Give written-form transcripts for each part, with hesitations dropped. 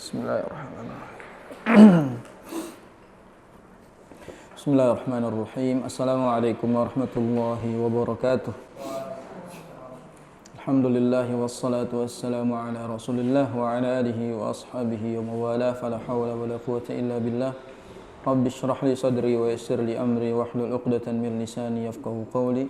Bismillahirrahmanirrahim. Bismillahirrahmanirrahim. Assalamualaikum warahmatullahi wabarakatuh. Alhamdulillahi wassalatu wassalamu ala rasulillah wa ala alihi wa ashabihi wa mawala fala hawla wa la quwwata illa billah. Rabbi shrah li sadri wa yassir li amri wahlul 'uqdatan min lisani yafqahu qawli.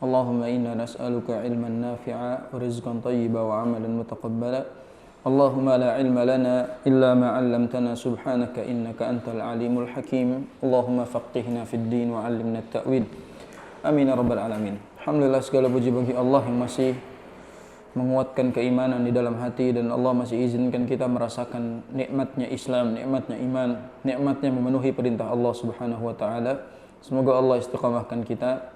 Allahumma inna nas'aluka ilman nafi'a wa rizqan thayyiban wa 'amalan mutaqabbala. Allahumma la ilma lana illa ma 'allamtana subhanaka innaka antal alimul hakim. Allahumma faqihna fid din wa 'allimna at-ta'wil. Amin ya rabbal alamin. Alhamdulillah, segala puji bagi Allah yang masih menguatkan keimanan di dalam hati, dan Allah masih izinkan kita merasakan nikmatnya Islam, nikmatnya iman, nikmatnya memenuhi perintah Allah Subhanahu wa taala. Semoga Allah istiqamahkan kita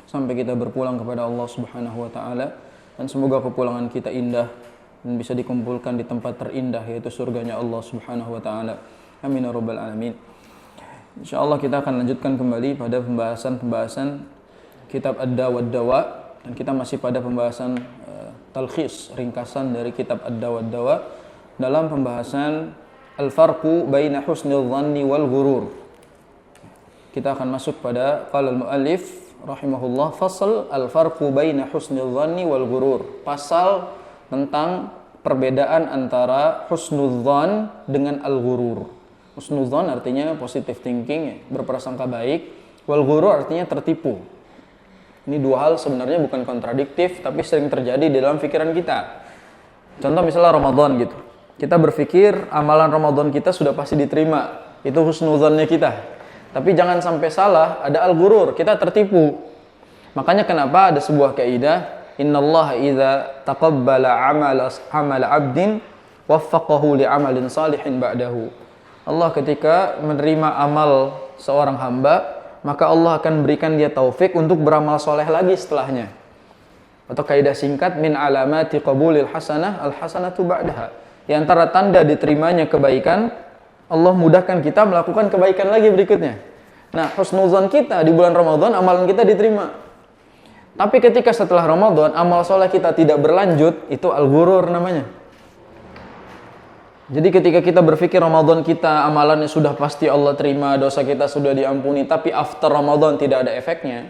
sampai kita berpulang kepada Allah Subhanahu wa taala, dan semoga kepulangan kita indah dan bisa dikumpulkan di tempat terindah, yaitu surganya Allah Subhanahu wa taala. Amin ya rabbal alamin. Insyaallah kita akan lanjutkan kembali pada pembahasan kitab Ad-Da' wad-Dawa, dan kita masih pada pembahasan talkhis, ringkasan dari kitab Ad-Da' wad-Dawa dalam pembahasan al-farqu baina husnil dhanni wal ghurur. Kita akan masuk pada qala al-muallif rahimahullah, fasal al-farqu baina husnil dhanni wal ghurur. Pasal tentang perbedaan antara husnudzan dengan al-ghurur. Husnudzan artinya positive thinking, berprasangka baik. Wal ghurur artinya tertipu. Ini dua hal sebenarnya bukan kontradiktif, tapi sering terjadi di dalam pikiran kita. Contoh misalnya Ramadan gitu. Kita berpikir amalan Ramadan kita sudah pasti diterima. Itu husnudzannya kita. Tapi jangan sampai salah, ada al-ghurur, kita tertipu. Makanya kenapa ada sebuah kaidah, innallaha idza taqabbala amal 'abdin waffaqahu li 'amalin salihin ba'dahu. Allah ketika menerima amal seorang hamba, maka Allah akan berikan dia taufik untuk beramal soleh lagi setelahnya. Atau kaidah singkat, min alamati qabulil hasanah al hasanatu ba'daha. Di antara tanda diterimanya kebaikan, Allah mudahkan kita melakukan kebaikan lagi berikutnya. Nah, husnuzan kita di bulan Ramadan, amalan kita diterima. Tapi ketika setelah Ramadan amal soleh kita tidak berlanjut, itu al-ghurur namanya. Jadi ketika kita berpikir Ramadan kita amalannya sudah pasti Allah terima, dosa kita sudah diampuni, tapi after Ramadan tidak ada efeknya,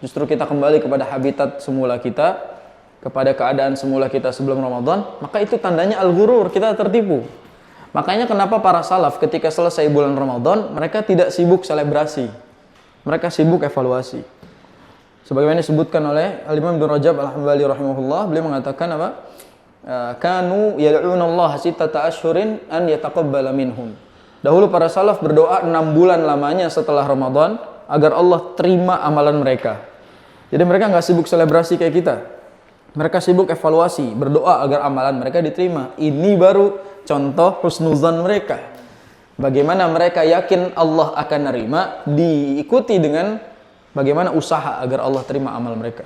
justru kita kembali kepada habitat semula kita, kepada keadaan semula kita sebelum Ramadan, maka itu tandanya al-ghurur, kita tertipu. Makanya kenapa para salaf ketika selesai bulan Ramadan mereka tidak sibuk selebrasi, mereka sibuk evaluasi. Sebagaimana disebutkan oleh Al-Imam Ibnu Rajab Al-Hambali rahimahullah, beliau mengatakan apa? Kanu yad'una Allah sittata ashhurin an yataqabbala minhum. Dahulu para salaf berdoa 6 bulan lamanya setelah Ramadan agar Allah terima amalan mereka. Jadi mereka enggak sibuk selebrasi kayak kita. Mereka sibuk evaluasi, berdoa agar amalan mereka diterima. Ini baru contoh husnuzan mereka. Bagaimana mereka yakin Allah akan nerima, diikuti dengan bagaimana usaha agar Allah terima amal mereka.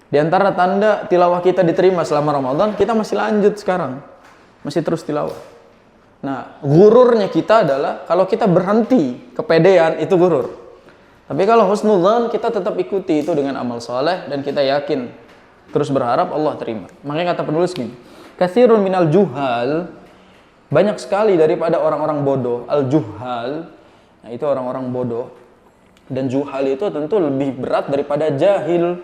Di antara tanda tilawah kita diterima selama Ramadan, kita masih lanjut sekarang. Masih terus tilawah. Nah, gururnya kita adalah kalau kita berhenti, kepedean, itu gurur. Tapi kalau husnudzan, kita tetap ikuti itu dengan amal soleh, dan kita yakin, terus berharap Allah terima. Makanya kata penulis gini, katsirun minal juhal, banyak sekali daripada orang-orang bodoh. Al-juhal, nah itu orang-orang bodoh. Dan juhal itu tentu lebih berat daripada jahil.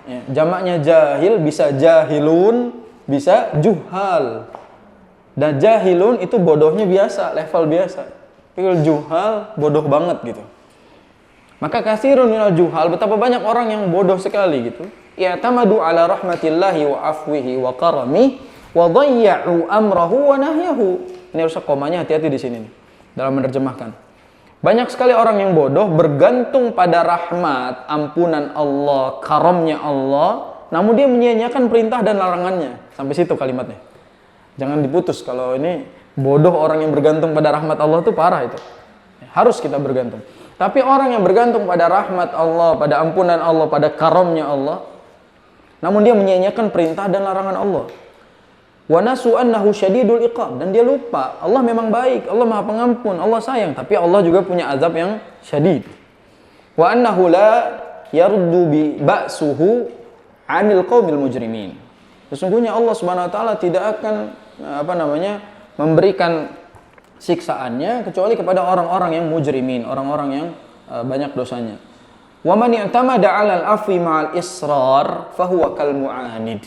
Ya, jamaknya jahil bisa jahilun, bisa juhal. Dan jahilun itu bodohnya biasa, level biasa. Tapi kalau juhal bodoh banget gitu. Maka katsirun minal juhal, betapa banyak orang yang bodoh sekali gitu. Ya tamadu ala rahmatillahi wa afwihi wa karami wa dhayya'u amrahu wa nahyahu. Ini harus komanya hati-hati di sini nih, dalam menerjemahkan. Banyak sekali orang yang bodoh bergantung pada rahmat, ampunan Allah, karamnya Allah, namun dia menyia-nyiakan perintah dan larangannya. Sampai situ kalimatnya. Jangan diputus, kalau ini bodoh orang yang bergantung pada rahmat Allah itu parah itu. Harus kita bergantung. Tapi orang yang bergantung pada rahmat Allah, pada ampunan Allah, pada karamnya Allah, namun dia menyia-nyiakan perintah dan larangan Allah. Wa nasu annahu syadidul iqab, dan dia lupa Allah memang baik, Allah Maha Pengampun, Allah sayang, tapi Allah juga punya azab yang syadid. Wa annahu la yaruddu bi ba'suhu 'anil qaumil mujrimin. Sesungguhnya Allah Subhanahu wa taala tidak akan memberikan siksaannya kecuali kepada orang-orang yang mujrimin, orang-orang yang banyak dosanya. Wa man i'tamada 'alal afwi ma'al israr fahuwa kal mu'anid.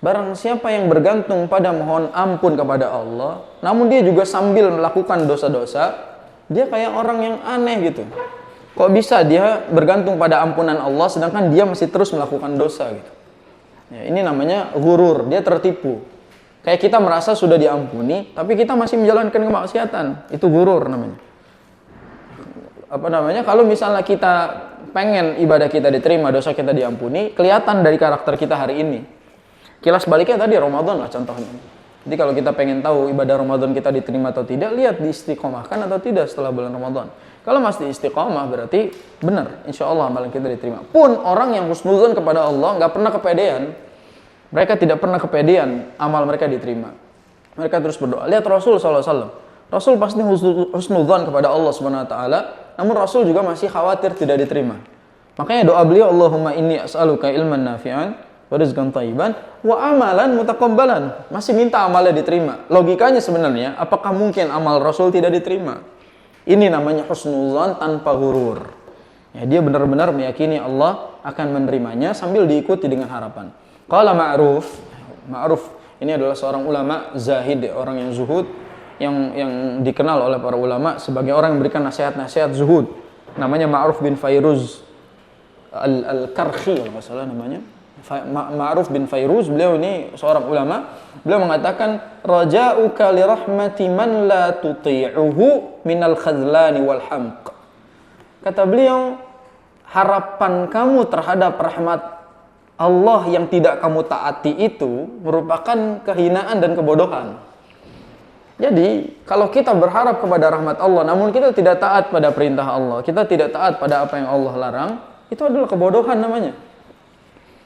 Barang siapa yang bergantung pada mohon ampun kepada Allah, namun dia juga sambil melakukan dosa-dosa, dia kayak orang yang aneh gitu. Kok bisa dia bergantung pada ampunan Allah sedangkan dia masih terus melakukan dosa gitu. Ya, ini namanya ghurur, dia tertipu. Kayak kita merasa sudah diampuni, tapi kita masih menjalankan kemaksiatan. Itu ghurur namanya. Kalau misalnya kita pengen ibadah kita diterima, dosa kita diampuni, kelihatan dari karakter kita hari ini. Kilas baliknya tadi Ramadan lah contohnya. Jadi kalau kita pengen tahu ibadah Ramadan kita diterima atau tidak, lihat diistiqomahkan atau tidak setelah bulan Ramadan. Kalau masih istiqomah berarti benar, insya Allah amalan kita diterima. Pun orang yang husnuzon kepada Allah nggak pernah kepedean, mereka tidak pernah kepedean amal mereka diterima. Mereka terus berdoa. Lihat Rasul SAW. Rasul pasti husnuzon kepada Allah Subhanahu Wa Taala, namun Rasul juga masih khawatir tidak diterima. Makanya doa beliau, Allahumma inni as'aluka ilman nafi'an wa rizqan thayyiban wa amalan mutaqabbalan. Masih minta amalnya diterima. Logikanya sebenarnya, apakah mungkin amal Rasul tidak diterima? Ini namanya husnuzan tanpa ghurur. Ya, dia benar-benar meyakini Allah akan menerimanya sambil diikuti dengan harapan. Qala Ma'ruf ini adalah seorang ulama zahid, orang yang zuhud, yang dikenal oleh para ulama sebagai orang yang memberikan nasihat-nasihat zuhud. Namanya Ma'ruf bin Fairuz Al-Karhi kalau nggak salah namanya. Ma'ruf bin Fairuz, beliau ini seorang ulama. Beliau mengatakan, raja'uka li rahmati man la tuti'uhu minal khazlani wal hamq. Kata beliau, harapan kamu terhadap rahmat Allah yang tidak kamu taati itu merupakan kehinaan dan kebodohan. Jadi, kalau kita berharap kepada rahmat Allah namun kita tidak taat pada perintah Allah, kita tidak taat pada apa yang Allah larang, itu adalah kebodohan namanya.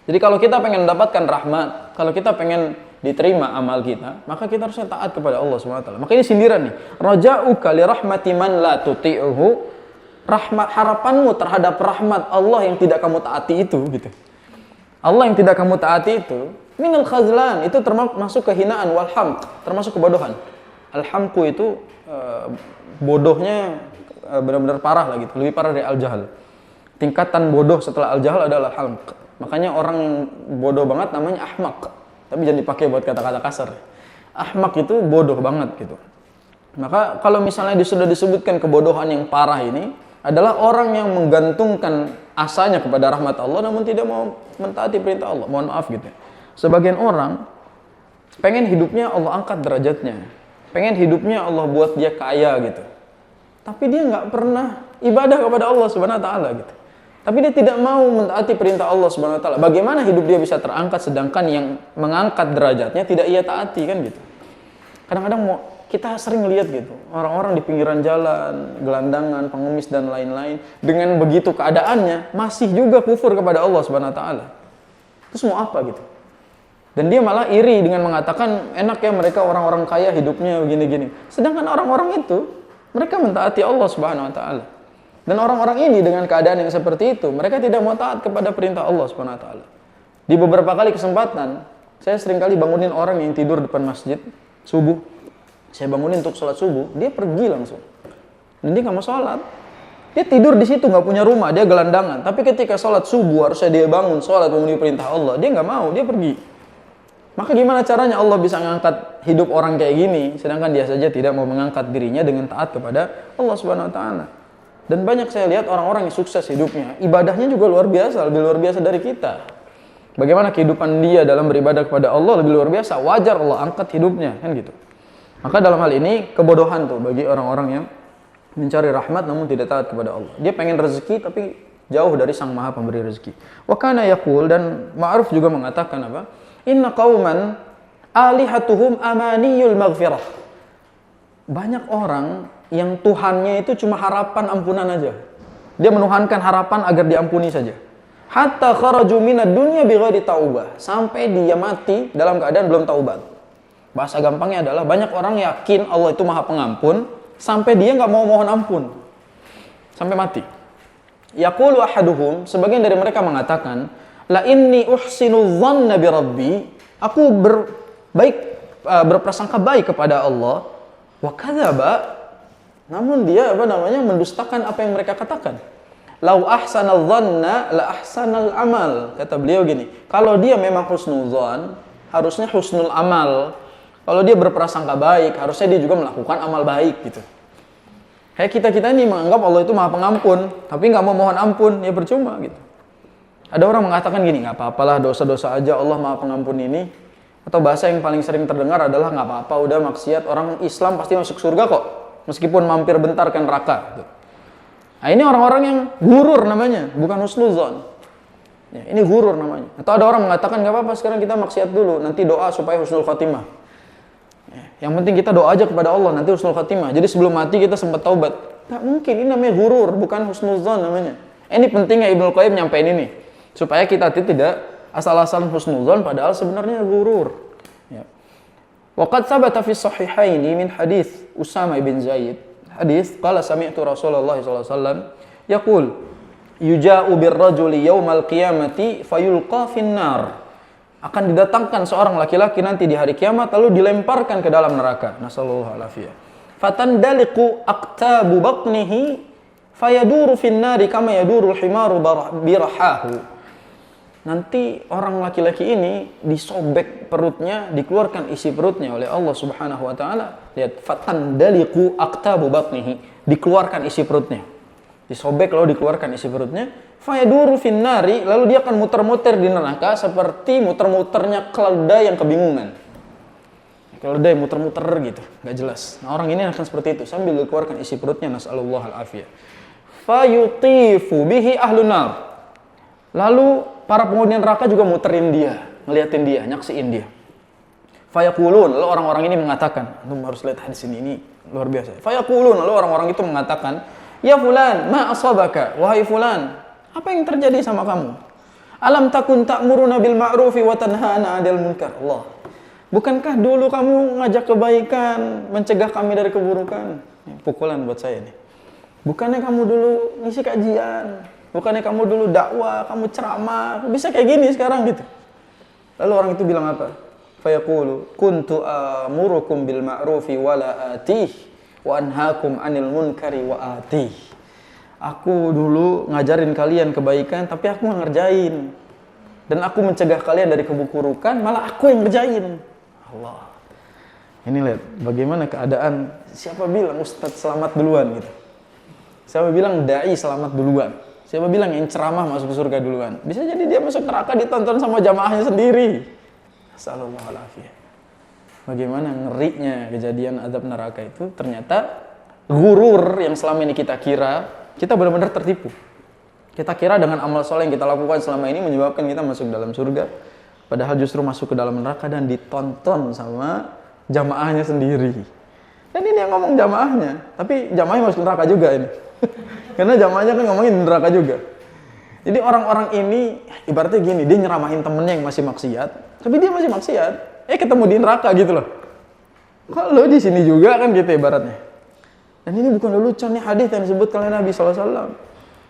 Jadi kalau kita pengen mendapatkan rahmat, kalau kita pengen diterima amal kita, maka kita harusnya taat kepada Allah SWT. Maka ini sindiran nih. Raja'uka li rahmati man la tuti'uhu. Harapanmu terhadap rahmat Allah yang tidak kamu taati itu gitu. Allah yang tidak kamu taati itu minal khazlan, itu termasuk kehinaan, wal hamq, termasuk kebodohan. Al-hamqu itu bodohnya benar-benar parah lah gitu, lebih parah dari al-jahal. Tingkatan bodoh setelah al-jahal adalah al-hamq. Makanya orang yang bodoh banget namanya ahmak. Tapi jangan dipakai buat kata-kata kasar. Ahmak itu bodoh banget gitu. Maka kalau misalnya sudah disebutkan kebodohan yang parah ini adalah orang yang menggantungkan asanya kepada rahmat Allah namun tidak mau mentaati perintah Allah. Mohon maaf gitu. Sebagian orang pengen hidupnya Allah angkat derajatnya. Pengen hidupnya Allah buat dia kaya gitu. Tapi dia nggak pernah ibadah kepada Allah Subhanahu Wa Taala gitu. Tapi dia tidak mau mentaati perintah Allah Subhanahu Wa Taala. Bagaimana hidup dia bisa terangkat sedangkan yang mengangkat derajatnya tidak ia taati kan gitu. Kadang-kadang kita sering lihat gitu, orang-orang di pinggiran jalan, gelandangan, pengemis dan lain-lain, dengan begitu keadaannya masih juga kufur kepada Allah Subhanahu Wa Taala. Terus mau apa gitu? Dan dia malah iri dengan mengatakan enak ya mereka orang-orang kaya hidupnya begini-gini. Sedangkan orang-orang itu mereka mentaati Allah Subhanahu Wa Taala. Dan orang-orang ini dengan keadaan yang seperti itu, mereka tidak mau taat kepada perintah Allah Subhanahu Wa Taala. Di beberapa kali kesempatan, saya sering kali bangunin orang yang tidur depan masjid subuh. Saya bangunin untuk sholat subuh, dia pergi langsung. Dan dia nggak mau sholat. Dia tidur di situ, nggak punya rumah, dia gelandangan. Tapi ketika sholat subuh harusnya dia bangun sholat memenuhi perintah Allah, dia nggak mau, dia pergi. Maka gimana caranya Allah bisa mengangkat hidup orang kayak gini, sedangkan dia saja tidak mau mengangkat dirinya dengan taat kepada Allah Subhanahu Wa Taala. Dan banyak saya lihat orang-orang yang sukses hidupnya, ibadahnya juga luar biasa, lebih luar biasa dari kita. Bagaimana kehidupan dia dalam beribadah kepada Allah lebih luar biasa, wajar Allah angkat hidupnya, kan gitu. Maka dalam hal ini kebodohan tuh bagi orang-orang yang mencari rahmat namun tidak taat kepada Allah. Dia pengen rezeki tapi jauh dari Sang Maha Pemberi rezeki. Wa kana yaqul, dan Ma'ruf juga mengatakan apa? Inna qauman alihatuhum amaniyul maghfirah. Banyak orang yang Tuhannya itu cuma harapan ampunan aja. Dia menuhankan harapan agar diampuni saja. Hatta kharaju minad dunya bighairi taubah, sampai dia mati dalam keadaan belum taubat. Bahasa gampangnya adalah banyak orang yakin Allah itu Maha Pengampun sampai dia nggak mau mohon ampun sampai mati. Yaqulu ahaduhum, sebagian dari mereka mengatakan, la inni uhsinu dhanna bi rabbi, aku berprasangka baik kepada Allah Wa kadzaba, namun dia mendustakan apa yang mereka katakan. Lau ahsanal dhanna la ahsanal amal. Kata beliau gini, kalau dia memang husnuzan, harusnya husnul amal. Kalau dia berprasangka baik, harusnya dia juga melakukan amal baik gitu. Kayak kita ini menganggap Allah itu Maha Pengampun, tapi nggak mau mohon ampun, ya percuma gitu. Ada orang mengatakan gini, nggak apa-apalah dosa-dosa aja, Allah Maha Pengampun ini. Atau bahasa yang paling sering terdengar adalah nggak apa-apa, udah maksiat, orang Islam pasti masuk surga kok, meskipun mampir bentar ke neraka. Gitu. Nah, ini orang-orang yang gurur namanya, bukan husnuzon. Ya, ini gurur namanya. Atau ada orang mengatakan nggak apa-apa, sekarang kita maksiat dulu, nanti doa supaya husnul khotimah. Ya, yang penting kita doa aja kepada Allah, nanti husnul khotimah. Jadi sebelum mati kita sempat taubat. Nggak mungkin, ini namanya gurur, bukan husnuzon namanya. Ini pentingnya Ibnu Qayyim nyampein ini, supaya kita tidak asal-asalan husnuzon, padahal sebenarnya gurur. Ya. Waqad sabata fi sahihaini min hadits Usama bin Zaid. Hadis qala sami'tu Rasulullah sallallahu alaihi wasallam yaqul yuja'u birrajuli yaumal qiyamati fayulqa finnar. Akan didatangkan seorang laki-laki nanti di hari kiamat lalu dilemparkan ke dalam neraka. Nasallallahu alaihi. Fatandaliqu aqtabu batnihi fayaduru finnari kama yadurul himaru birahahu. Nanti orang laki-laki ini disobek perutnya, dikeluarkan isi perutnya oleh Allah Subhanahu wa taala. Lihat, fatandaliqu aqtabu batnihi, dikeluarkan isi perutnya. Disobek lalu dikeluarkan isi perutnya. Fayaduru finnari, lalu dia akan muter-muter di neraka seperti muter-muternya keledai yang kebingungan. Keledai muter-muter gitu, enggak jelas. Nah, orang ini akan seperti itu sambil dikeluarkan isi perutnya, nasallallahu al-afiyah. Fayutifu bihi ahlun nar. Lalu para penghuni neraka juga muterin dia, ngeliatin dia, nyaksiin dia. Fayaqulun, lalu orang-orang ini mengatakan, antum harus lihat hadis ini luar biasa. Fayaqulun, lalu orang-orang itu mengatakan, ya fulan, ma asabaka, wahai fulan, apa yang terjadi sama kamu? Alam takun ta'muruna bil ma'rufi wa tanhana 'anil munkar. Allah. Bukankah dulu kamu ngajak kebaikan, mencegah kami dari keburukan? Pukulan buat saya nih. Bukannya kamu dulu ngisi kajian, bukannya kamu dulu dakwah, kamu ceramah, bisa kayak gini sekarang gitu. Lalu orang itu bilang apa? Fayaqulu kuntu amurukum bil ma'rufi wa la atih wa anhaakum 'anil munkari wa atih. Aku dulu ngajarin kalian kebaikan tapi aku nggak ngerjain. Dan aku mencegah kalian dari keburukan, malah aku yang ngerjain. Allah. Ini lihat bagaimana keadaan, siapa bilang Ustadz selamat duluan gitu. Siapa bilang dai selamat duluan. Siapa bilang yang ceramah masuk surga duluan? Bisa jadi dia masuk neraka ditonton sama jamaahnya sendiri. Sallallahu alaihi. Bagaimana ngerinya kejadian azab neraka itu? Ternyata gurur yang selama ini kita kira, kita benar-benar tertipu. Kita kira dengan amal soleh yang kita lakukan selama ini menyebabkan kita masuk dalam surga, padahal justru masuk ke dalam neraka dan ditonton sama jamaahnya sendiri. Dan ini yang ngomong jamaahnya, tapi jamaahnya masuk neraka juga ini. Karena jamaahnya kan ngomongin neraka juga. Jadi orang-orang ini ibaratnya gini, dia nyeramahin temennya yang masih maksiat, tapi dia masih maksiat. Ketemu di neraka gitu loh. Kok lo di sini juga kan gitu ibaratnya. Dan ini bukan lelucon nih hadis yang disebut oleh Nabi SAW.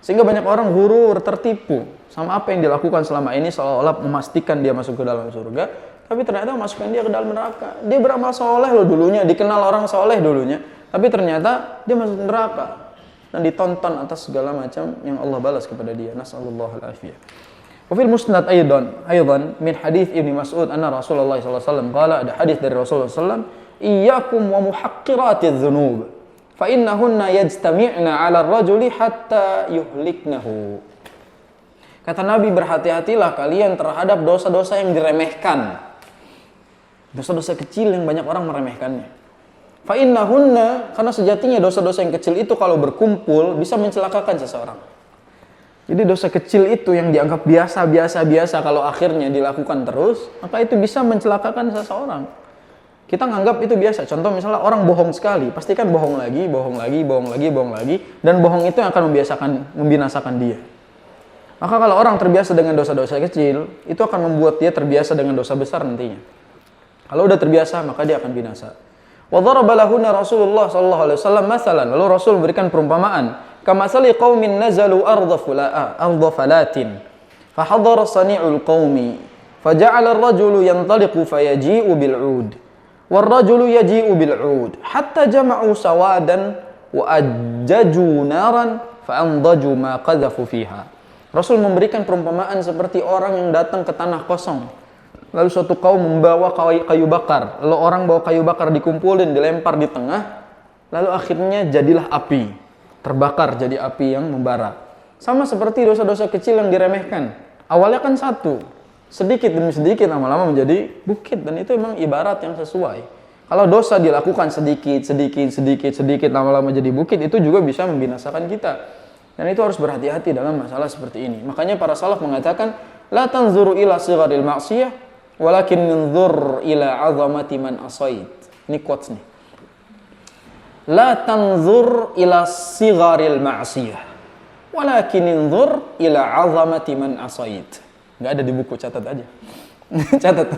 Sehingga banyak orang gurur, tertipu sama apa yang dilakukan selama ini seolah-olah memastikan dia masuk ke dalam surga, tapi ternyata masukkan dia ke dalam neraka. Dia beramal soleh loh dulunya, dikenal orang soleh dulunya, tapi ternyata dia masuk neraka dan ditonton atas segala macam yang Allah balas kepada dia. Nasallallahu alaihi. Wa fil musnad aidan min hadits Ibnu Mas'ud anna Rasulullah sallallahu alaihi wasallam qala, ada hadis dari Rasulullah sallallahu alaihi wasallam, iyyakum wa muhaqqiratiz dzunub fa innahunna yajtami'na 'ala ar-rajuli hatta yuhliknahu. Kata Nabi, berhati-hatilah kalian terhadap dosa-dosa yang diremehkan. Dosa-dosa kecil yang banyak orang meremehkannya. Fa innahunna, karena sejatinya dosa-dosa yang kecil itu kalau berkumpul bisa mencelakakan seseorang. Jadi dosa kecil itu yang dianggap biasa kalau akhirnya dilakukan terus, maka itu bisa mencelakakan seseorang. Kita nganggap itu biasa. Contoh misalnya orang bohong sekali, pasti kan bohong lagi, dan bohong itu yang akan membinasakan dia. Maka kalau orang terbiasa dengan dosa-dosa kecil, itu akan membuat dia terbiasa dengan dosa besar nantinya. Kalau udah terbiasa, maka dia akan binasa. Wa daraba lahunna Rasulullah sallallahu alaihi wasallam masalan. Lalu Rasul memberikan perumpamaan, kamasali qaumin nazalu ardha falatin. Fa hadara sani'ul qaumi, fa ja'ala ar-rajulu yantaliqu fayaji'u bil 'ud. Warrajulu yaji'u bil'ud hatta jama'u sawadan wa ajjaju naran fa'andaju ma qadhafu fiha. Rasul memberikan perumpamaan seperti orang yang datang ke tanah kosong. Lalu suatu kaum membawa kayu bakar. Lalu orang bawa kayu bakar dikumpulin, dilempar di tengah. Lalu akhirnya jadilah api. Terbakar jadi api yang membara. Sama seperti dosa-dosa kecil yang diremehkan. Awalnya kan satu. Sedikit demi sedikit lama-lama menjadi bukit. Dan itu memang ibarat yang sesuai. Kalau dosa dilakukan sedikit lama-lama jadi bukit, itu juga bisa membinasakan kita. Dan itu harus berhati-hati dalam masalah seperti ini. Makanya para salaf mengatakan, la tanzuru ila sigharil ma'siyah, walakin ninzur ila azamati man asait. Ini quotes nih. La tanzur ila sigharil ma'siyah, walakin ninzur ila azamati man asait. Enggak ada di buku, catat aja. Catat.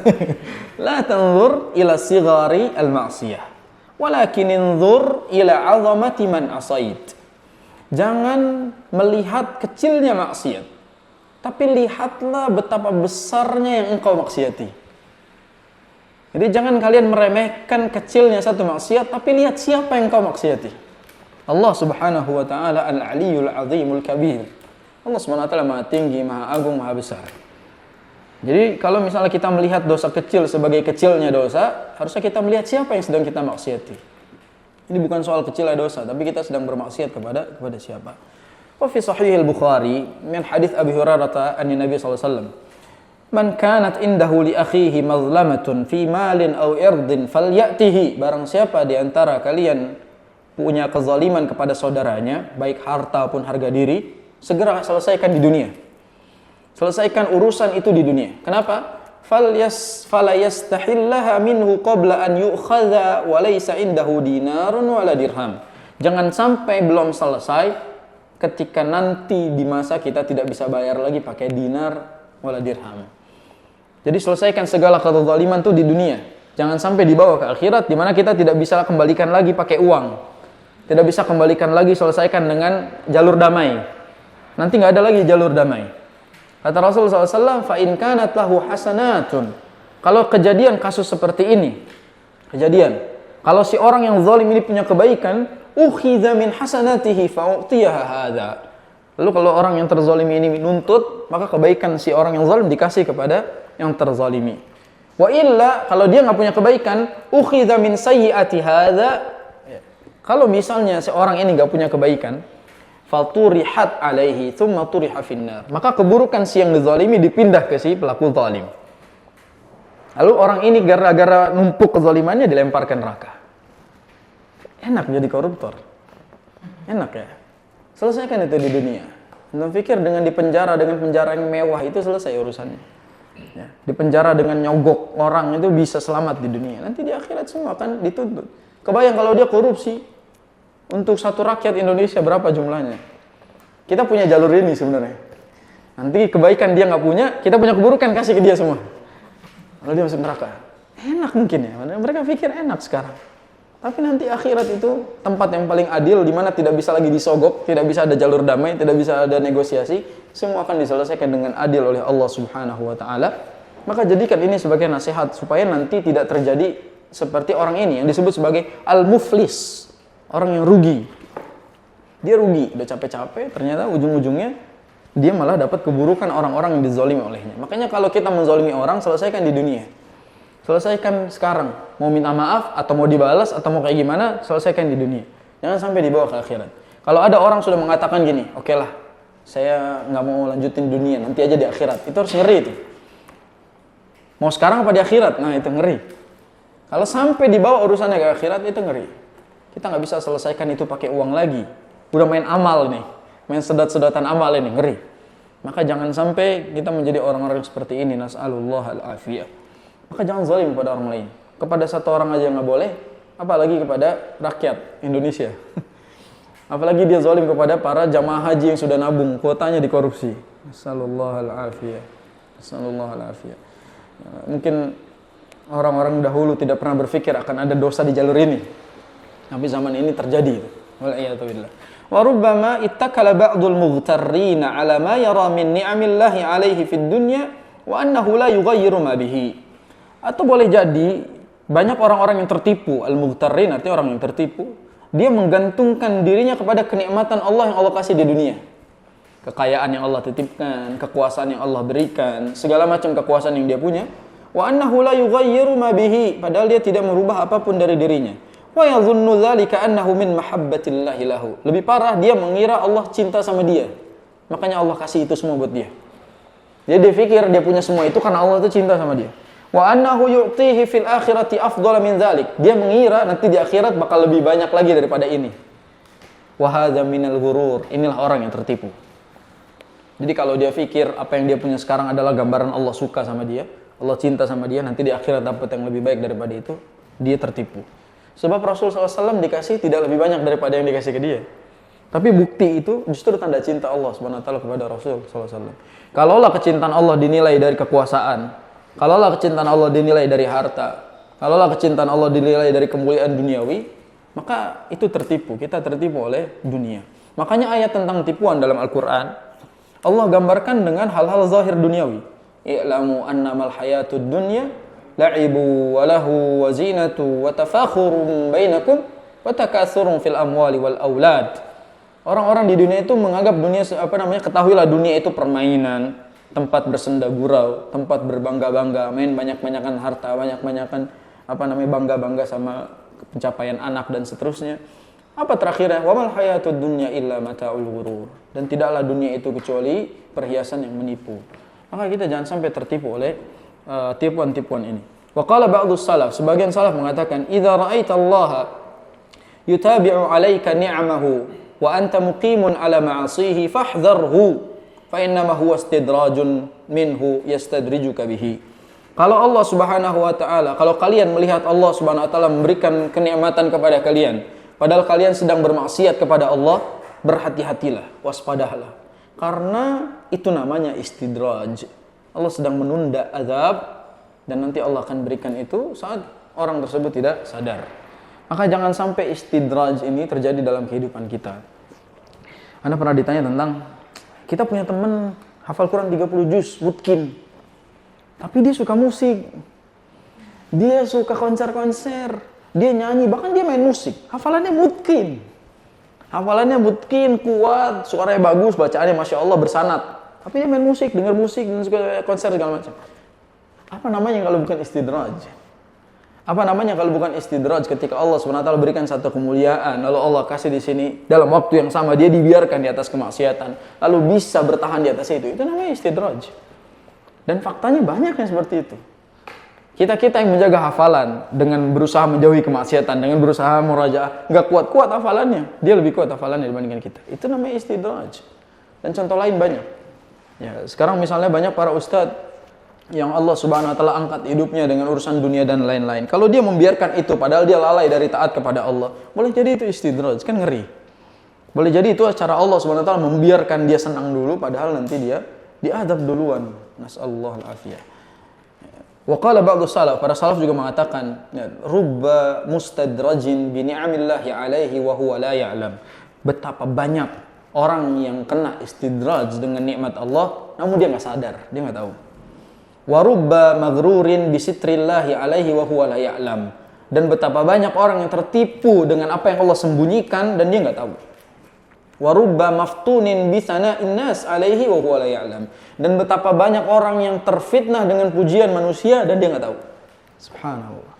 La tanzur ila sighari al-ma'siyah, walakin ninzur ila azamati man asait. Jangan melihat kecilnya maksiat, tapi lihatlah betapa besarnya yang engkau maksiati. Jadi jangan kalian meremehkan kecilnya satu maksiat, tapi lihat siapa yang engkau maksiati. Allah Subhanahu wa taala Al-Aliyyul Azimul Kabir. Allah Subhanahu wa taala Maha tinggi, Maha agung, Maha besar. Jadi kalau misalnya kita melihat dosa kecil sebagai kecilnya dosa, harusnya kita melihat siapa yang sedang kita maksiati. Ini bukan soal kecilnya dosa, tapi kita sedang bermaksiat kepada siapa. Wa fi sahih al-Bukhari min hadits Abi Hurairah an Nabi sallallahu alaihi wasallam, "Man kanat indahu li akhihi mazlamatun fi malin aw irdin falyatihi." Barang siapa di antara kalian punya kezaliman kepada saudaranya, baik harta pun harga diri, segera selesaikan di dunia. Selesaikan urusan itu di dunia. Kenapa? Fala yastahillaha minhu qabla an yu'khadha wa laysa indahu dinarun wala dirham. Jangan sampai belum selesai ketika nanti di masa kita tidak bisa bayar lagi pakai dinar wala dirham. Jadi selesaikan segala kezaliman itu di dunia. Jangan sampai dibawa ke akhirat di mana kita tidak bisa kembalikan lagi pakai uang. Tidak bisa kembalikan lagi selesaikan dengan jalur damai. Nanti nggak ada lagi jalur damai. Kata Rasulullah SAW, fa in kanat lahu hasanatun. Kalau kejadian kasus seperti ini, kalau si orang yang zalim ini punya kebaikan, ukhidha min hasanatihi fa u'tiyaha hadza. Lalu kalau orang yang terzalimi ini nuntut, maka kebaikan si orang yang zalim dikasih kepada yang terzalimi. Wa illa, kalau dia nggak punya kebaikan, ukhidha min sayyiati hadza. Kalau misalnya seorang ini nggak punya kebaikan, faturihat alaihi thumma turiha finnar, maka keburukan si yang dizalimi dipindah ke si pelaku zalim. Lalu orang ini gara-gara numpuk kezalimannya dilemparkan neraka. Enak jadi koruptor, enak ya. Selesaikan itu di dunia. Anda pikir dengan dipenjara dengan penjara yang mewah itu selesai urusannya ya. Dipenjara dengan nyogok orang itu bisa selamat di dunia, nanti di akhirat semua akan dituntut. Kebayang kalau dia korupsi. Untuk satu rakyat Indonesia berapa jumlahnya? Kita punya jalur ini sebenarnya. Nanti kebaikan dia nggak punya, kita punya keburukan kasih ke dia semua. Lalu dia masuk neraka. Enak mungkin ya. Mereka pikir enak sekarang. Tapi nanti akhirat itu tempat yang paling adil, di mana tidak bisa lagi disogok, tidak bisa ada jalur damai, tidak bisa ada negosiasi. Semua akan diselesaikan dengan adil oleh Allah Subhanahu wa taala. Maka jadikan ini sebagai nasihat supaya nanti tidak terjadi seperti orang ini yang disebut sebagai al-muflis. Orang yang rugi. Dia rugi, udah capek-capek, ternyata ujung-ujungnya dia malah dapat keburukan orang-orang yang dizalimi olehnya. Makanya kalau kita menzalimi orang, selesaikan di dunia. Selesaikan sekarang. Mau minta maaf, atau mau dibalas, atau mau kayak gimana, selesaikan di dunia. Jangan sampai dibawa ke akhirat. Kalau ada orang sudah mengatakan gini, oke lah, saya nggak mau lanjutin dunia, nanti aja di akhirat. Itu harus ngeri itu. Mau sekarang apa di akhirat? Nah itu ngeri. Kalau sampai dibawa urusannya ke akhirat, itu ngeri. Kita nggak bisa selesaikan itu pakai uang lagi. Udah main amal nih, main sedat-sedatan amal ini, ngeri. Maka jangan sampai kita menjadi orang-orang seperti ini. Nas'alullah al-afiyah. Maka jangan zalim kepada orang lain. Kepada satu orang aja nggak boleh, apalagi kepada rakyat Indonesia. Apalagi dia zalim kepada para jamaah haji yang sudah nabung, kuotanya dikorupsi. Nas'alullah al-afiyah. Nas'alullah al-afiyah. Mungkin orang-orang dahulu tidak pernah berpikir akan ada dosa di jalur ini. Tapi zaman ini terjadi. Wal'iyatubillah. Wa rubbama ittakala ba'dul mughtarrina ala ma yara min ni'amillahi alaihi fid dunya wa annahu la yughayyiru ma bihi. Atau boleh jadi banyak orang-orang yang tertipu, al-mughtarrin artinya orang yang tertipu, dia menggantungkan dirinya kepada kenikmatan Allah yang Allah kasih di dunia. Kekayaan yang Allah titipkan, kekuasaan yang Allah berikan, segala macam kekuasaan yang dia punya. Wa annahu la yughayyiru ma bihi, padahal dia tidak merubah apapun dari dirinya. Wa yadhunnu dzalika annahu min mahabbatillahi lahu. Lebih parah, dia mengira Allah cinta sama dia. Makanya Allah kasih itu semua buat dia. Jadi dia pikir dia punya semua itu karena Allah itu cinta sama dia. Wa annahu yu'tihi fil akhirati afdhala min dzalik. Dia mengira nanti di akhirat bakal lebih banyak lagi daripada ini. Wa hadza minal ghurur. Inilah orang yang tertipu. Jadi kalau dia pikir apa yang dia punya sekarang adalah gambaran Allah suka sama dia, Allah cinta sama dia, nanti di akhirat dapat yang lebih baik daripada itu, dia tertipu. Sebab Rasul SAW dikasih tidak lebih banyak daripada yang dikasih ke dia. Tapi bukti itu justru tanda cinta Allah SWT kepada Rasul SAW. Kalaulah kecintaan Allah dinilai dari kekuasaan, kalaulah kecintaan Allah dinilai dari harta, kalaulah kecintaan Allah dinilai dari kemuliaan duniawi, maka itu tertipu. Kita tertipu oleh dunia. Makanya ayat tentang tipuan dalam Al-Quran, Allah gambarkan dengan hal-hal zahir duniawi. I'lamu annamal hayatud dunya la'ibu wa lahu wa zinatu wa tafakhurun bainakum wa takatsurun fil amwali wal aulad. Orang-orang di dunia itu menganggap dunia ketahuilah dunia itu permainan, tempat bersenda gurau, tempat berbangga-bangga, main banyak-banyakan harta, banyak-banyakan bangga-bangga sama pencapaian anak dan seterusnya. Apa terakhirnya? Wa mal hayatud dunya illa mata'ul ghurur. Dan tidaklah dunia itu kecuali perhiasan yang menipu. Maka kita jangan sampai tertipu oleh tipuan-tipuan ini. Wa qala ba'dus salaf, sebagian salaf mengatakan, "Idza ra'aita Allah yutabi'u 'alaika ni'amahu wa anta muqimun 'ala ma'asihi fahdharhu fa innama huwa istidrajun minhu yastadrijuka bihi." Kalau Allah Subhanahu wa taala, kalau kalian melihat Allah Subhanahu wa taala memberikan kenikmatan kepada kalian, padahal kalian sedang bermaksiat kepada Allah, berhati-hatilah, waspadalah. Karena itu namanya istidraj. Allah sedang menunda azab dan nanti Allah akan berikan itu saat orang tersebut tidak sadar. Maka jangan sampai istidraj ini terjadi dalam kehidupan kita. Anda pernah ditanya tentang, kita punya teman hafal Quran 30 juz, mutkin. Tapi dia suka musik. Dia suka konser-konser. Dia nyanyi, bahkan dia main musik. Hafalannya mutkin. Hafalannya mutkin, kuat, suaranya bagus, bacaannya Masya Allah bersanad. Tapi dia main musik, dengar musik, dan suka konser segala macam. Apa namanya kalau bukan istidraj? Apa namanya kalau bukan istidraj ketika Allah SWT berikan satu kemuliaan, lalu Allah kasih di sini, dalam waktu yang sama dia dibiarkan di atas kemaksiatan, lalu bisa bertahan di atas itu namanya istidraj. Dan faktanya banyak yang seperti itu. Kita yang menjaga hafalan dengan berusaha menjauhi kemaksiatan, dengan berusaha murajaah, nggak kuat-kuat hafalannya, dia lebih kuat hafalannya dibandingkan kita. Itu namanya istidraj. Dan contoh lain banyak. Ya, sekarang misalnya banyak para ustadz yang Allah Subhanahu wa taala angkat hidupnya dengan urusan dunia dan lain-lain. Kalau dia membiarkan itu padahal dia lalai dari taat kepada Allah, boleh jadi itu istidraj, kan ngeri. Boleh jadi itu cara Allah Subhanahu wa taala membiarkan dia senang dulu padahal nanti dia diadab duluan. Nasallahu al-afiyah. Wa qala ba'du salaf, para salaf juga mengatakan, rubba mustadrajin bi ni'amillahi 'alaihi wa huwa la ya'lam. Betapa banyak orang yang kena istidraj dengan nikmat Allah namun dia enggak sadar, dia enggak tahu. Wa rubba maghrurin bi sitrillahi 'alaihi wa huwa la ya'lam. Dan betapa banyak orang yang tertipu dengan apa yang Allah sembunyikan dan dia enggak tahu. Wa rubba maftunin bi sana'in nas 'alaihi wa huwa la ya'lam. Dan betapa banyak orang yang terfitnah dengan pujian manusia dan dia nggak tahu. Subhanallah.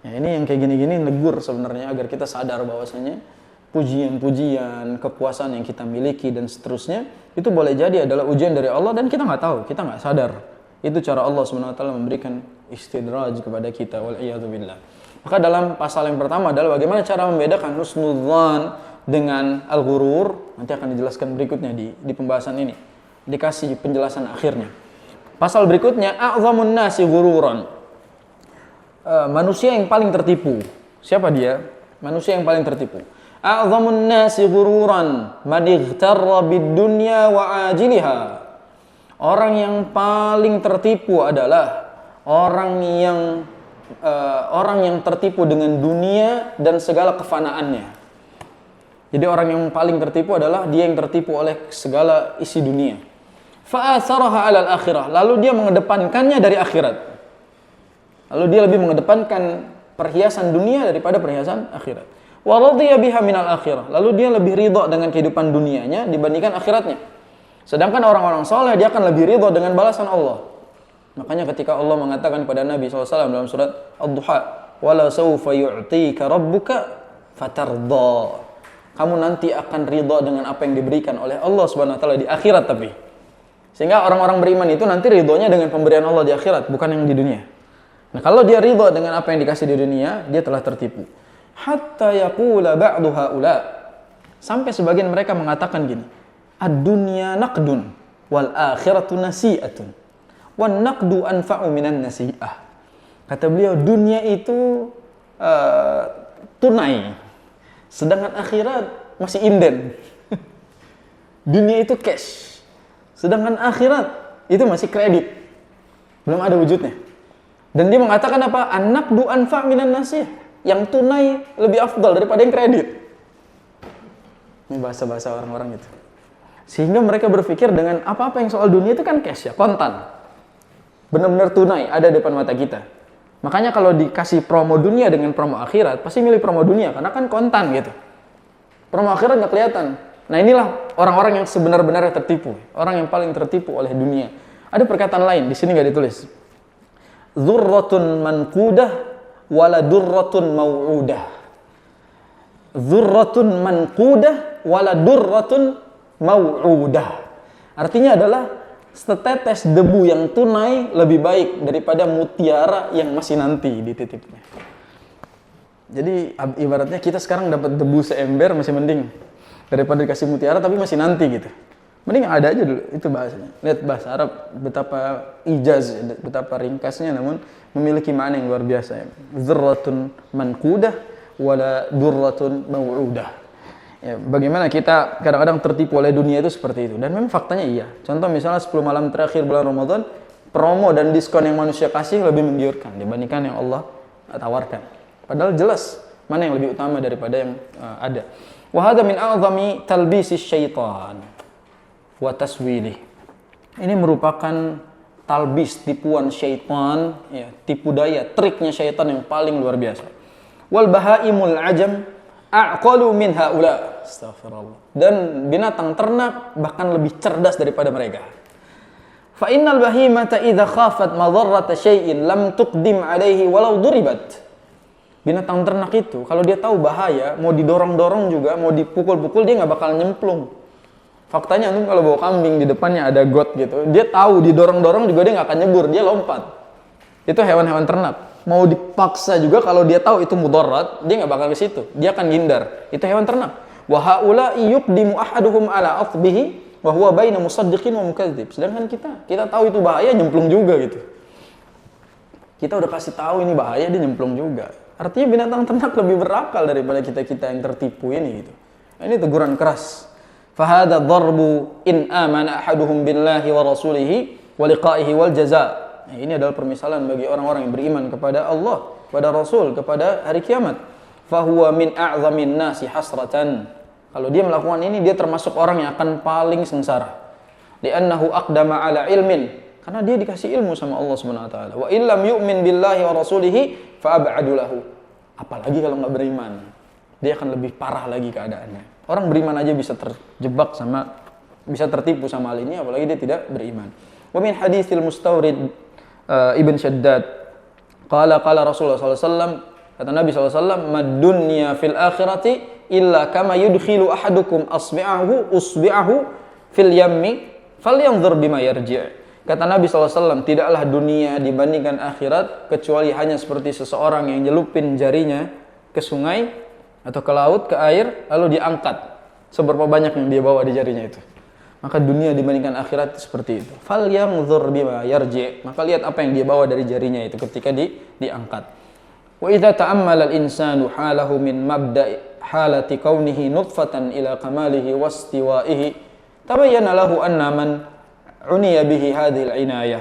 Ya, ini yang kayak gini-gini negur sebenarnya agar kita sadar bahwasanya pujian-pujian, kepuasan yang kita miliki dan seterusnya itu boleh jadi adalah ujian dari Allah dan kita nggak tahu, kita nggak sadar. Itu cara Allah SWT memberikan istidraj kepada kita. Wal'iyadzubillah. Maka dalam pasal yang pertama adalah bagaimana cara membedakan husnudzan dengan al-ghurur. Nanti akan dijelaskan berikutnya di pembahasan ini. Dikasih penjelasan akhirnya. Pasal berikutnya, a'zamun nasi ghururan. Manusia yang paling tertipu. Siapa dia? Manusia yang paling tertipu. A'zamun nasi ghururan man ightarra bid-dunya wa ajiliha. Orang yang paling tertipu adalah orang yang tertipu dengan dunia dan segala kefanaannya. Jadi orang yang paling tertipu adalah dia yang tertipu oleh segala isi dunia. Fa'atharaha 'alal akhirah, lalu dia mengedepankannya dari akhirat. Lalu dia lebih mengedepankan perhiasan dunia daripada perhiasan akhirat. Wa radhiya biha minal akhirah. Lalu dia lebih ridha dengan kehidupan dunianya dibandingkan akhiratnya. Sedangkan orang-orang soleh dia akan lebih ridha dengan balasan Allah. Makanya ketika Allah mengatakan kepada Nabi SAW dalam surat Ad-Duha, wala sawfa yu'tika rabbuka fatardha. Kamu nanti akan ridha dengan apa yang diberikan oleh Allah Subhanahu wa taala di akhirat tapi. Sehingga orang-orang beriman itu nanti ridhonya dengan pemberian Allah di akhirat, bukan yang di dunia. Nah, kalau dia ridha dengan apa yang dikasih di dunia, dia telah tertipu. Hatta yaqula ba'du haula. Sampai sebagian mereka mengatakan gini, ad-dunya naqdun wal akhiratu nasi'atun. Wan naqdu anfa'u minan nasi'ah. Kata beliau, dunia itu tunai, sedangkan akhirat masih inden. Dunia itu cash, sedangkan akhirat itu masih kredit, belum ada wujudnya. Dan dia mengatakan apa? An-naqdu anfa' minan nasi'ah. Yang tunai lebih afdal daripada yang kredit. Ini bahasa-bahasa orang-orang itu. Sehingga mereka berpikir dengan apa-apa yang soal dunia itu kan cash ya, kontan. Benar-benar tunai, ada di depan mata kita. Makanya kalau dikasih promo dunia dengan promo akhirat, pasti milih promo dunia, karena kan kontan gitu. Promo akhirat nggak kelihatan. Nah inilah orang-orang yang sebenar-benarnya tertipu. Orang yang paling tertipu oleh dunia. Ada perkataan lain, di sini nggak ditulis. Dzurratun manqudah wala durratun mau'udah. Dzurratun manqudah wala durratun mau'udah. Artinya adalah setetes debu yang tunai lebih baik daripada mutiara yang masih nanti dititipnya. Jadi ibaratnya kita sekarang dapat debu seember masih mending daripada dikasih mutiara tapi masih nanti gitu. Mending ada aja dulu, itu bahasanya. Lihat bahasa Arab betapa ijaz, betapa ringkasnya namun memiliki makna yang luar biasa. Dzurratun manqudah wala durratun mau'udah. Ya, bagaimana kita kadang-kadang tertipu oleh dunia itu seperti itu. Dan memang faktanya iya. Contoh misalnya 10 malam terakhir bulan Ramadan, promo dan diskon yang manusia kasih lebih menggiurkan dibandingkan yang Allah tawarkan. Padahal jelas mana yang lebih utama daripada yang ada. Wa hadza min a'zami talbisi syaitan wa taswilih. Ini merupakan talbis, tipuan syaitan, ya, tipu daya, triknya syaitan yang paling luar biasa. Wal bahaimul ajam aqalu min haula. Astagfirullah. Dan binatang ternak bahkan lebih cerdas daripada mereka. Fa innal bahimata idza khafat madarrata syai'in lam tuqdim alaihi walau duribat. Binatang ternak itu kalau dia tahu bahaya, mau didorong-dorong juga, mau dipukul-pukul dia nggak bakal nyemplung. Faktanya kalau bawa kambing di depannya ada got gitu, dia tahu didorong-dorong juga dia nggak akan nyebur, dia lompat. Itu hewan-hewan ternak. Mau dipaksa juga kalau dia tahu itu mudarat, dia nggak bakal ke situ, dia akan hindar. Itu hewan ternak. Wa haula yuqdimu ahaduhum ala athbihi wa huwa baina musaddiqin wa mukadzdzib. Sedangkan kita tahu itu bahaya, nyemplung juga gitu. Kita udah kasih tahu ini bahaya, dia nyemplung juga. Artinya binatang ternak lebih berakal daripada kita yang tertipu ini gitu. Ini teguran keras. Fahadha dharbu in amana ahaduhum billahi wa rasulihi wa liqa'ihi wal jaza. Nah, ini adalah permisalan bagi orang-orang yang beriman kepada Allah, kepada Rasul, kepada hari kiamat. Fahuwa min a'zamin nasi hasratan. Kalau dia melakukan ini, dia termasuk orang yang akan paling sengsara. Li'annahu aqdama ala ilmin. Karena dia dikasih ilmu sama Allah Subhanahu wa taala. Wa illam yu'min billahi wa rasulihi fa ab'adu lahu. Apalagi kalau enggak beriman. Dia akan lebih parah lagi keadaannya. Orang beriman aja bisa terjebak bisa tertipu sama hal ini, apalagi dia tidak beriman. Wa min haditsil Mustawrid Ibn Shaddad qala Rasulullah sallallahu alaihi wasallam, kata Nabi sallallahu alaihi wasallam, "Mad-dunya fil akhirati illa kama yudkhilu ahadukum usbi'ahu fil yammi falyanzur bima yarji'." Kata Nabi sallallahu alaihi wasallam, tidaklah dunia dibandingkan akhirat kecuali hanya seperti seseorang yang nyelupin jarinya ke sungai atau ke laut, ke air, lalu diangkat seberapa banyak yang dia bawa di jarinya itu. Maka dunia dibandingkan akhirat seperti itu. Fal yanzur bima yarji'. Maka lihat apa yang dia bawa dari jarinya itu ketika diangkat. Wa idza ta'ammala al-insanu halahu min mabda'i halati kaunihi nutfatan ila kamalihi wastiwa'ihi tabayyana lahu anna man uniya bihi hadhihi al-inayah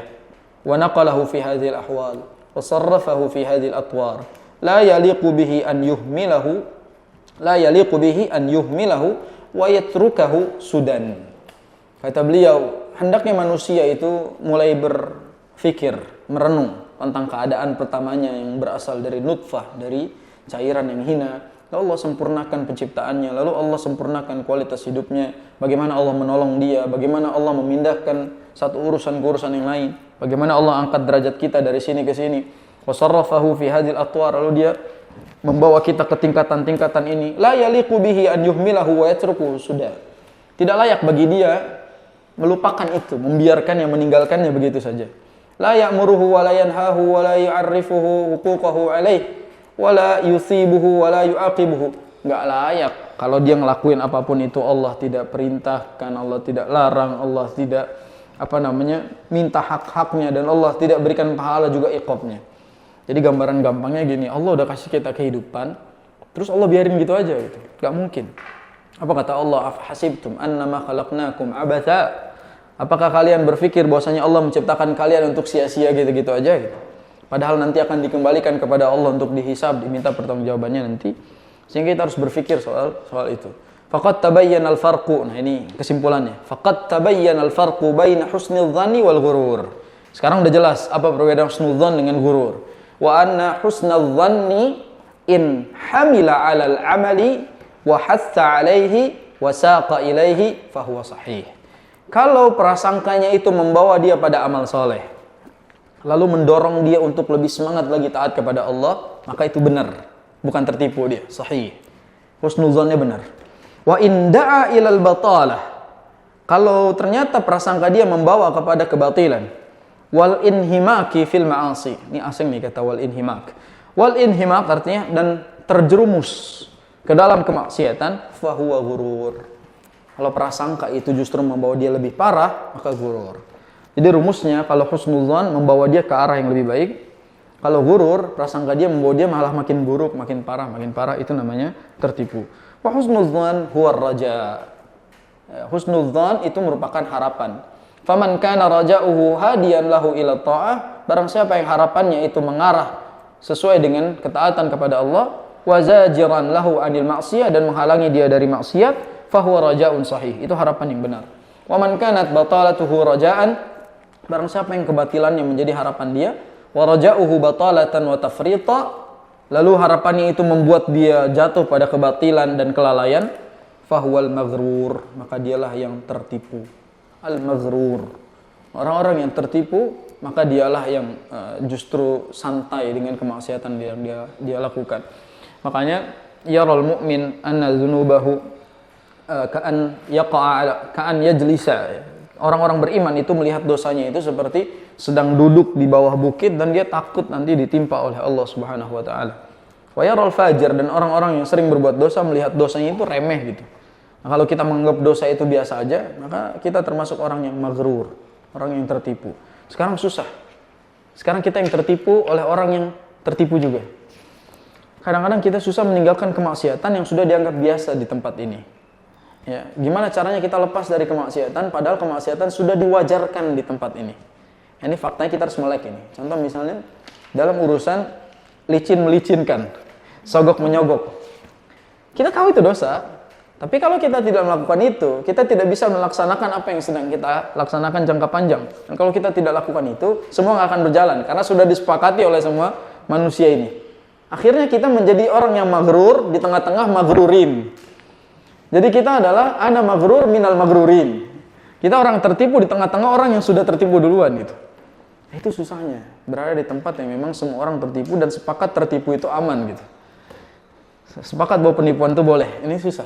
wa naqalahu fi hadhihi al-ahwal wa sarrafahu fi hadhihi al-atwar la yaliqu bihi an yuhmilahu wa yatrukahu sudan. Kata beliau, hendaknya manusia itu mulai berfikir, merenung. tentang keadaan pertamanya yang berasal dari nutfah, dari cairan yang hina. Lalu Allah sempurnakan penciptaannya, lalu Allah sempurnakan kualitas hidupnya, bagaimana Allah menolong dia, bagaimana Allah memindahkan satu urusan ke urusan yang lain, bagaimana Allah angkat derajat kita dari sini ke sini. Wa sarrafahu fi hadhil atwar, lalu dia membawa kita ke tingkatan-tingkatan ini. La yaliqu bihi an yuhmilahu wa yatrukuhu, sudah. Tidak layak bagi dia melupakan itu, membiarkannya, meninggalkannya begitu saja. La ya'muruhu wa la yanhahu wa la yu'arrifuhu huquqahu alaih wa la yusibuhu wa la yu'aqibuhu. Enggak layak kalau dia ngelakuin apapun itu Allah tidak perintahkan, Allah tidak larang, Allah tidak minta hak-haknya, dan Allah tidak berikan pahala juga iqabnya. Jadi gambaran gampangnya gini, Allah udah kasih kita kehidupan, terus Allah biarin gitu aja gitu. Enggak mungkin. Apa kata Allah? Afhasibtum annama khalaqnakum abatha? Apakah kalian berpikir bahwasanya Allah menciptakan kalian untuk sia-sia gitu-gitu aja gitu? Padahal nanti akan dikembalikan kepada Allah untuk dihisab, diminta pertanggungjawabannya nanti. Sehingga kita harus berpikir soal itu. Faqad tabayyana al-farqu. Nah, ini kesimpulannya. Faqad tabayyana al-farqu baina husnil dhanni wal ghurur. Sekarang udah jelas apa perbedaan husnul dzan dengan ghurur. Wa anna husnal dhanni in hamila 'alal 'amali wa hatta 'alaihi wa saqa ilaihi fa huwa sahih. Kalau prasangkanya itu membawa dia pada amal soleh, lalu mendorong dia untuk lebih semangat lagi taat kepada Allah, maka itu benar, bukan tertipu dia, sahih. Husnuzannya benar. Wa in da'a ilal batalah, kalau ternyata prasangka dia membawa kepada kebatilan, wal inhimaki fil ma'asi. Ini asing nih kata wal inhimak. Wal inhimak artinya dan terjerumus ke dalam kemaksiatan, fa huwa ghurur. Kalau prasangka itu justru membawa dia lebih parah, maka ghurur. Jadi rumusnya, kalau husnudzan membawa dia ke arah yang lebih baik. Kalau ghurur, prasangka dia membawa dia malah makin buruk, makin parah, itu namanya tertipu. Wa husnudzan huwa raja. Husnudzan itu merupakan harapan. Faman kana raja'uhu hadiyan lahu ila ta'ah, barang siapa yang harapannya itu mengarah sesuai dengan ketaatan kepada Allah, wa zajiran lahu anil ma'siyah, dan menghalangi dia dari maksiat, fahuwa raja'un sahih, itu harapan yang benar. Wa man kanat batalatuhu raja'an, barang siapa yang kebatilannya menjadi harapan dia, wa raja'uhu batalatan wa tafrita, lalu harapannya itu membuat dia jatuh pada kebatilan dan kelalaian, fahuwal maghrur, maka dialah yang tertipu. Al maghrur, orang-orang yang tertipu, maka dialah yang justru santai dengan kemaksiatan yang dia lakukan. Makanya yaral mu'min anna dzunubahu ka'an yajlisa. Orang-orang beriman itu melihat dosanya itu seperti sedang duduk di bawah bukit, dan dia takut nanti ditimpa oleh Allah Subhanahu wa taala. Wa yaral fajir, dan orang-orang yang sering berbuat dosa melihat dosanya itu remeh gitu. Nah, kalau kita menganggap dosa itu biasa aja, maka kita termasuk orang yang maghrur, orang yang tertipu. Sekarang susah. Sekarang kita yang tertipu oleh orang yang tertipu juga. Kadang-kadang kita susah meninggalkan kemaksiatan yang sudah dianggap biasa di tempat ini. Ya, gimana caranya kita lepas dari kemaksiatan padahal kemaksiatan sudah diwajarkan di tempat ini. Ini faktanya kita harus melek ini. Contoh misalnya dalam urusan licin melicinkan, sogok menyogok. Kita tahu itu dosa, tapi kalau kita tidak melakukan itu, kita tidak bisa melaksanakan apa yang sedang kita laksanakan jangka panjang. Dan kalau kita tidak lakukan itu, semua nggak akan berjalan karena sudah disepakati oleh semua manusia ini. Akhirnya kita menjadi orang yang maghrur di tengah-tengah maghrurin. Jadi kita adalah ana maghrur minal maghrurin. Kita orang tertipu di tengah-tengah orang yang sudah tertipu duluan gitu. Itu susahnya, berada di tempat yang memang semua orang tertipu dan sepakat tertipu itu aman gitu. Sepakat bahwa penipuan itu boleh. Ini susah.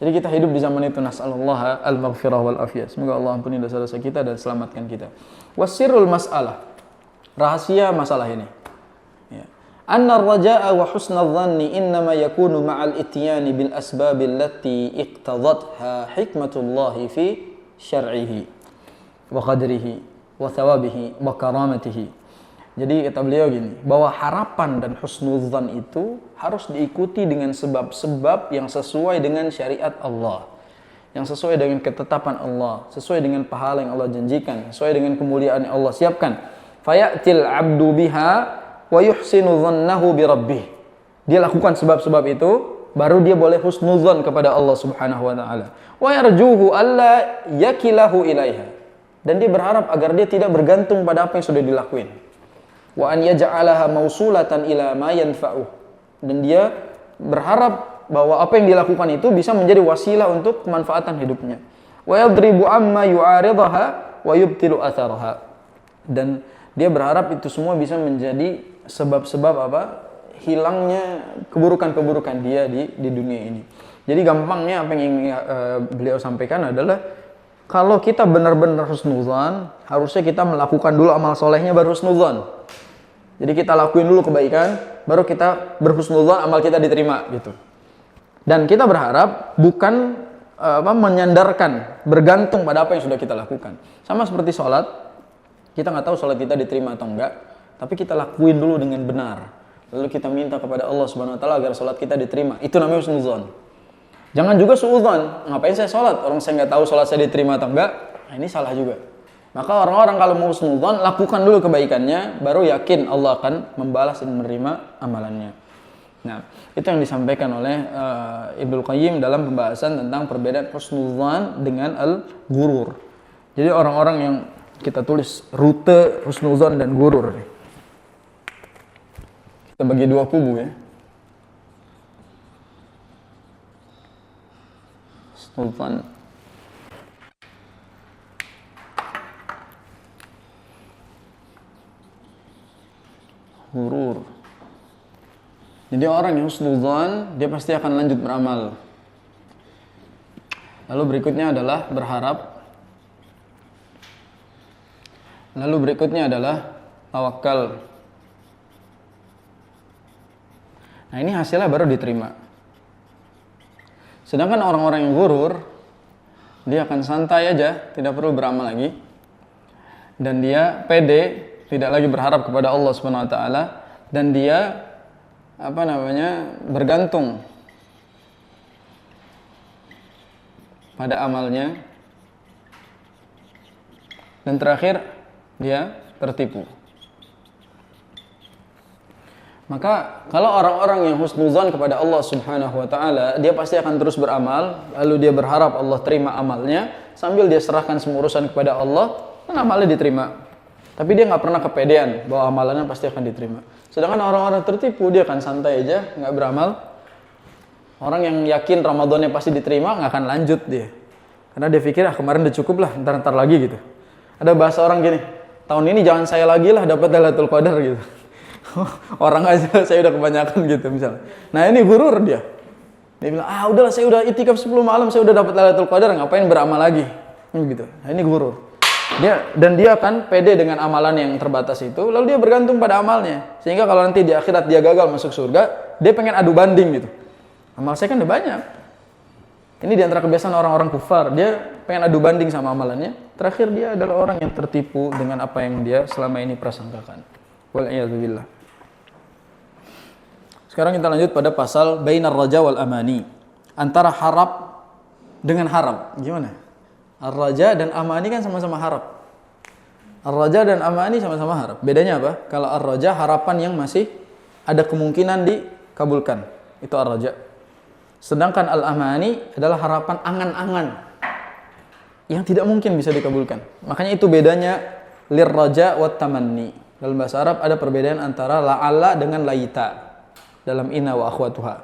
Jadi kita hidup di zaman itu, nas'alullah al-maghfirah wal afiyah. Semoga Allah ampuni dosa-dosa kita dan selamatkan kita. Wasirul mas'alah. Rahasia masalah ini. Anna ar-raja'a wa husna adh-dhanni innama yakunu ma'al ityani bil asbab allati iqtadatha hikmatullahi fi syar'ihi wa qadrihi wa thawabihi wa karamatihi. Jadi kata beliau gini, bahwa harapan dan husnudzan itu harus diikuti dengan sebab-sebab yang sesuai dengan syariat Allah, yang sesuai dengan ketetapan Allah, sesuai dengan pahala yang Allah janjikan, sesuai dengan kemuliaan yang Allah siapkan. Fayatil 'abdu biha wa yuhsinu dhannahu bi rabbih. Dia lakukan sebab-sebab itu, baru dia boleh husnudzan kepada Allah Subhanahu wa taala. Wa yarjuhu alla yakilahu ilaiha. Dan dia berharap agar dia tidak bergantung pada apa yang sudah dilakuin. wa an yaj'alaha mausulatan ila ma yanfa'uh. Dan dia berharap bahwa apa yang dilakukan itu bisa menjadi wasilah untuk kemanfaatan hidupnya. Wa yadribu amma yu'aridaha wa yubtilu atharaha. Dan dia berharap itu semua bisa menjadi sebab-sebab apa? Hilangnya keburukan-keburukan dia di dunia ini. Jadi gampangnya apa yang ingin beliau sampaikan adalah kalau kita benar-benar husnuzan, harusnya kita melakukan dulu amal solehnya baru husnuzan. Jadi kita lakuin dulu kebaikan, baru kita berhusnuzan, amal kita diterima gitu. Dan kita berharap bukan menyandarkan, bergantung pada apa yang sudah kita lakukan. Sama seperti sholat, kita nggak tahu sholat kita diterima atau enggak, tapi kita lakuin dulu dengan benar. Lalu kita minta kepada Allah Subhanahu wa taala agar sholat kita diterima. Itu namanya husnuzan. Jangan juga suudzon. Ngapain saya sholat? Orang saya nggak tahu sholat saya diterima atau enggak. Nah, ini salah juga. Maka orang-orang kalau mau husnuzan, lakukan dulu kebaikannya, baru yakin Allah akan membalas dan menerima amalannya. Nah, itu yang disampaikan oleh Ibnu Qayyim dalam pembahasan tentang perbedaan husnuzan dengan al-ghurur. Jadi orang-orang yang kita tulis rute husnuzan dan ghurur. Kita bagi dua kubu ya. Husnuzan. Ghurur. Jadi orang yang husnuzan, dia pasti akan lanjut beramal. Lalu berikutnya adalah berharap. Lalu berikutnya adalah tawakal. Nah, ini hasilnya baru diterima. Sedangkan orang-orang yang ghurur, dia akan santai aja, tidak perlu beramal lagi. Dan dia pede, tidak lagi berharap kepada Allah Subhanahu wa taala, dan dia bergantung pada amalnya. Dan terakhir dia tertipu. Maka kalau orang-orang yang husnuzan kepada Allah Subhanahu wa taala, dia pasti akan terus beramal, lalu dia berharap Allah terima amalnya, sambil dia serahkan semua urusan kepada Allah, dan amalnya diterima. Tapi dia nggak pernah kepedean bahwa amalannya pasti akan diterima. Sedangkan orang-orang tertipu, dia akan santai aja, nggak beramal. Orang yang yakin Ramadannya pasti diterima, nggak akan lanjut dia. Karena dia pikir, kemarin udah cukup lah, ntar lagi gitu. Ada bahasa orang gini, tahun ini jangan saya lagi lah dapat Lailatul Qadar gitu. Orang aja saya udah kebanyakan gitu misalnya. Nah ini ghurur dia. Dia bilang, udahlah saya udah itikaf 10 malam, saya udah dapat Lailatul Qadar, ngapain beramal lagi? Gitu. Nah ini ghurur. Dia akan pede dengan amalan yang terbatas itu, lalu dia bergantung pada amalnya. Sehingga kalau nanti di akhirat dia gagal masuk surga, dia pengen adu banding gitu. Amal saya kan udah banyak. Ini di antara kebiasaan orang-orang kufar, dia pengen adu banding sama amalannya. Terakhir dia adalah orang yang tertipu dengan apa yang dia selama ini prasangkakan. Wal'iyadzubillah. Sekarang kita lanjut pada pasal bainar raja wal amani. Antara harap dengan harap. Gimana? Ar-raja dan amani kan sama-sama harap. Ar-raja dan amani sama-sama harap. Bedanya apa? Kalau ar-raja harapan yang masih ada kemungkinan dikabulkan. Itu ar-raja. Sedangkan al-amani adalah harapan angan-angan yang tidak mungkin bisa dikabulkan. Makanya itu bedanya lir-raja wat tamanni. Dalam bahasa Arab ada perbedaan antara la'alla dengan laita. Dalam inna wa akhwatuha.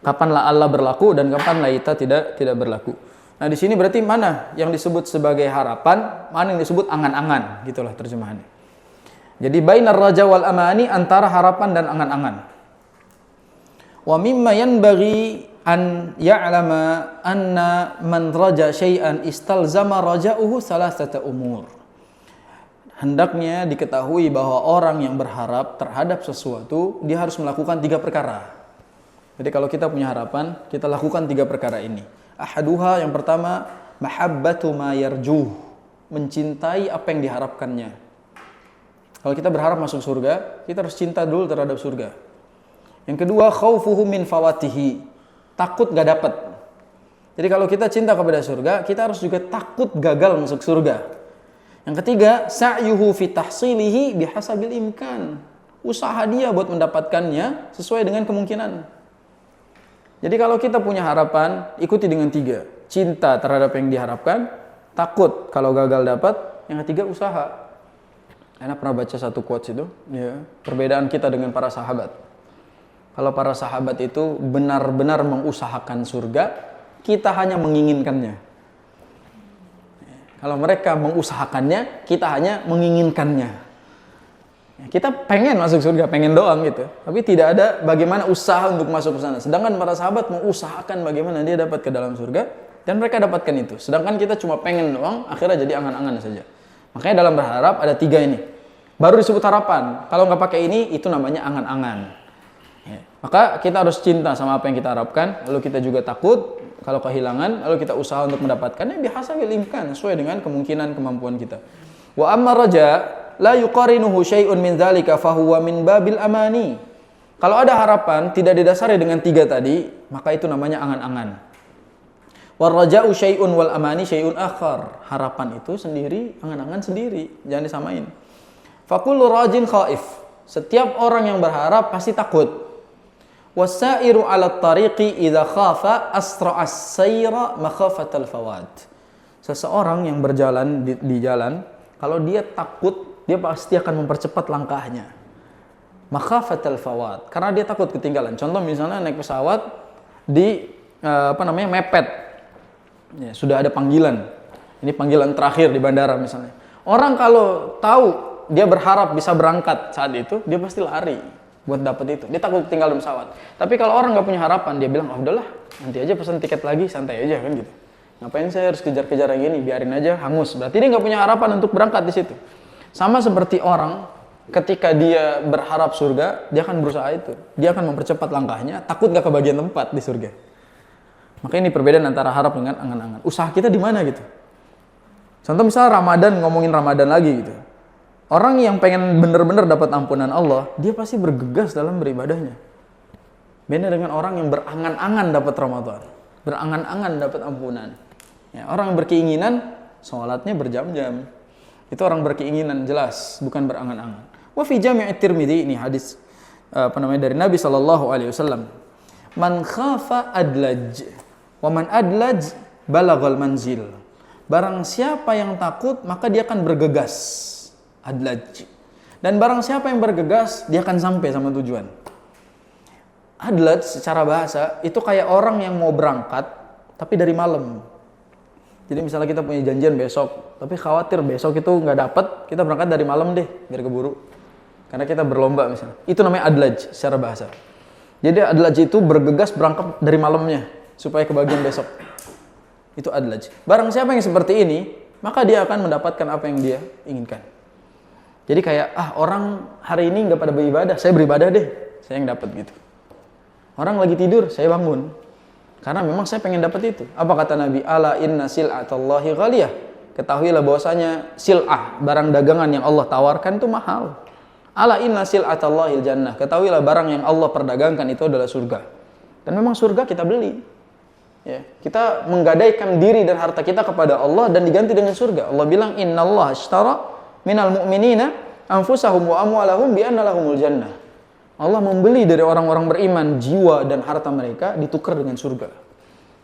Kapan la'alla berlaku dan kapan laita tidak berlaku. Nah, di sini berarti mana yang disebut sebagai harapan, mana yang disebut angan-angan, gitulah terjemahannya. Jadi bainar raja wal amani, antara harapan dan angan-angan. Wa mimma yanbaghi an ya'lama anna man raja syai'an istalzama raja'uhu salasata umur. Hendaknya diketahui bahwa orang yang berharap terhadap sesuatu, dia harus melakukan 3 perkara. Jadi kalau kita punya harapan, kita lakukan 3 perkara ini. Ahaduha, yang pertama, mahabbatu ma yarjuh, mencintai apa yang diharapkannya. Kalau kita berharap masuk surga, kita harus cinta dulu terhadap surga. Yang kedua, khaufuhu min fawatihi, takut gak dapat. Jadi kalau kita cinta kepada surga, kita harus juga takut gagal masuk surga. Yang ketiga, sa'yuhu fi tahsilihi bihasabil imkan, usaha dia buat mendapatkannya sesuai dengan kemungkinan. Jadi kalau kita punya harapan, ikuti dengan 3. Cinta terhadap yang diharapkan, takut kalau gagal dapat, yang ketiga usaha. Anda pernah baca satu quotes itu, ya, perbedaan kita dengan para sahabat. Kalau para sahabat itu benar-benar mengusahakan surga, kita hanya menginginkannya. Kalau mereka mengusahakannya, kita hanya menginginkannya. Kita pengen masuk surga, pengen doang gitu. Tapi tidak ada bagaimana usaha untuk masuk ke sana. Sedangkan para sahabat mengusahakan bagaimana dia dapat ke dalam surga, dan mereka dapatkan itu. Sedangkan kita cuma pengen doang, akhirnya jadi angan-angan saja. Makanya dalam berharap ada 3 ini. Baru disebut harapan. Kalau nggak pakai ini, itu namanya angan-angan. Ya. Maka kita harus cinta sama apa yang kita harapkan. Lalu kita juga takut kalau kehilangan. Lalu kita usaha untuk mendapatkannya. Biasa bilimkan sesuai dengan kemungkinan kemampuan kita. Wa amma raja la yuqarinuhu syai'un min dzalika fahuwa min babil amani. Kalau ada harapan tidak didasari dengan 3 tadi, maka itu namanya angan-angan. Warraja'u syai'un wal amani syai'un akhar. Harapan itu sendiri, angan-angan sendiri. Jangan disamain. Fakullu rajin khaif. Setiap orang yang berharap pasti takut. Wasairu 'ala tariqi idza khafa asra'as sayra makhafatal fawad. Seseorang yang berjalan di jalan, kalau dia takut, dia pasti akan mempercepat langkahnya. Makhafatal fawad, karena dia takut ketinggalan. Contoh misalnya naik pesawat di mepet. Ya, sudah ada panggilan. Ini panggilan terakhir di bandara misalnya. Orang kalau tahu dia berharap bisa berangkat saat itu, dia pasti lari buat dapat itu. Dia takut tinggal di pesawat. Tapi kalau orang nggak punya harapan, dia bilang, udahlah, nanti aja pesan tiket lagi, santai aja kan gitu. Ngapain saya harus kejar-kejar yang ini? Biarin aja, hangus. Berarti dia nggak punya harapan untuk berangkat di situ. Sama seperti orang, ketika dia berharap surga, dia akan berusaha itu. Dia akan mempercepat langkahnya, takut nggak kebagian tempat di surga. Maka ini perbedaan antara harap dengan angan-angan. Usaha kita di mana gitu? Contoh misalnya Ramadan, ngomongin Ramadan lagi gitu. Orang yang pengen benar-benar dapat ampunan Allah, dia pasti bergegas dalam beribadahnya. Beda dengan orang yang berangan-angan dapat Ramadan, berangan-angan dapat ampunan. Ya, orang yang berkeinginan, sholatnya berjam-jam. Itu orang berkeinginan, jelas, bukan berangan-angan. Wa fi jami' at-Tirmidzi, ini hadis dari Nabi SAW. Man khafa adlaj, wa man adlaj balaghal manzil. Barang siapa yang takut, maka dia akan bergegas. Adlaj. Dan barang siapa yang bergegas, dia akan sampai sama tujuan. Adlaj secara bahasa itu kayak orang yang mau berangkat tapi dari malam. Jadi misalnya kita punya janjian besok, tapi khawatir besok itu nggak dapat, kita berangkat dari malam deh biar keburu. Karena kita berlomba misalnya. Itu namanya adlaj secara bahasa. Jadi adlaj itu bergegas berangkat dari malamnya supaya kebagian besok. Itu adlaj. Barang siapa yang seperti ini, maka dia akan mendapatkan apa yang dia inginkan. Jadi kayak, orang hari ini nggak pada beribadah, saya beribadah deh, saya yang dapat gitu. Orang lagi tidur, saya bangun. Karena memang saya pengen dapat itu. Apa kata Nabi? Ala inna sil'atallahi ghaliyah. Ketahuilah bahwasanya sil'ah, barang dagangan yang Allah tawarkan itu mahal. Ala inna sil'atallahil jannah. Ketahuilah barang yang Allah perdagangkan itu adalah surga. Dan memang surga kita beli. Ya, kita menggadaikan diri dan harta kita kepada Allah dan diganti dengan surga. Allah bilang, innallaha ashtara minal mu'minina anfusahum wa amwalahum bi anna lahumul jannah. Allah membeli dari orang-orang beriman jiwa dan harta mereka ditukar dengan surga.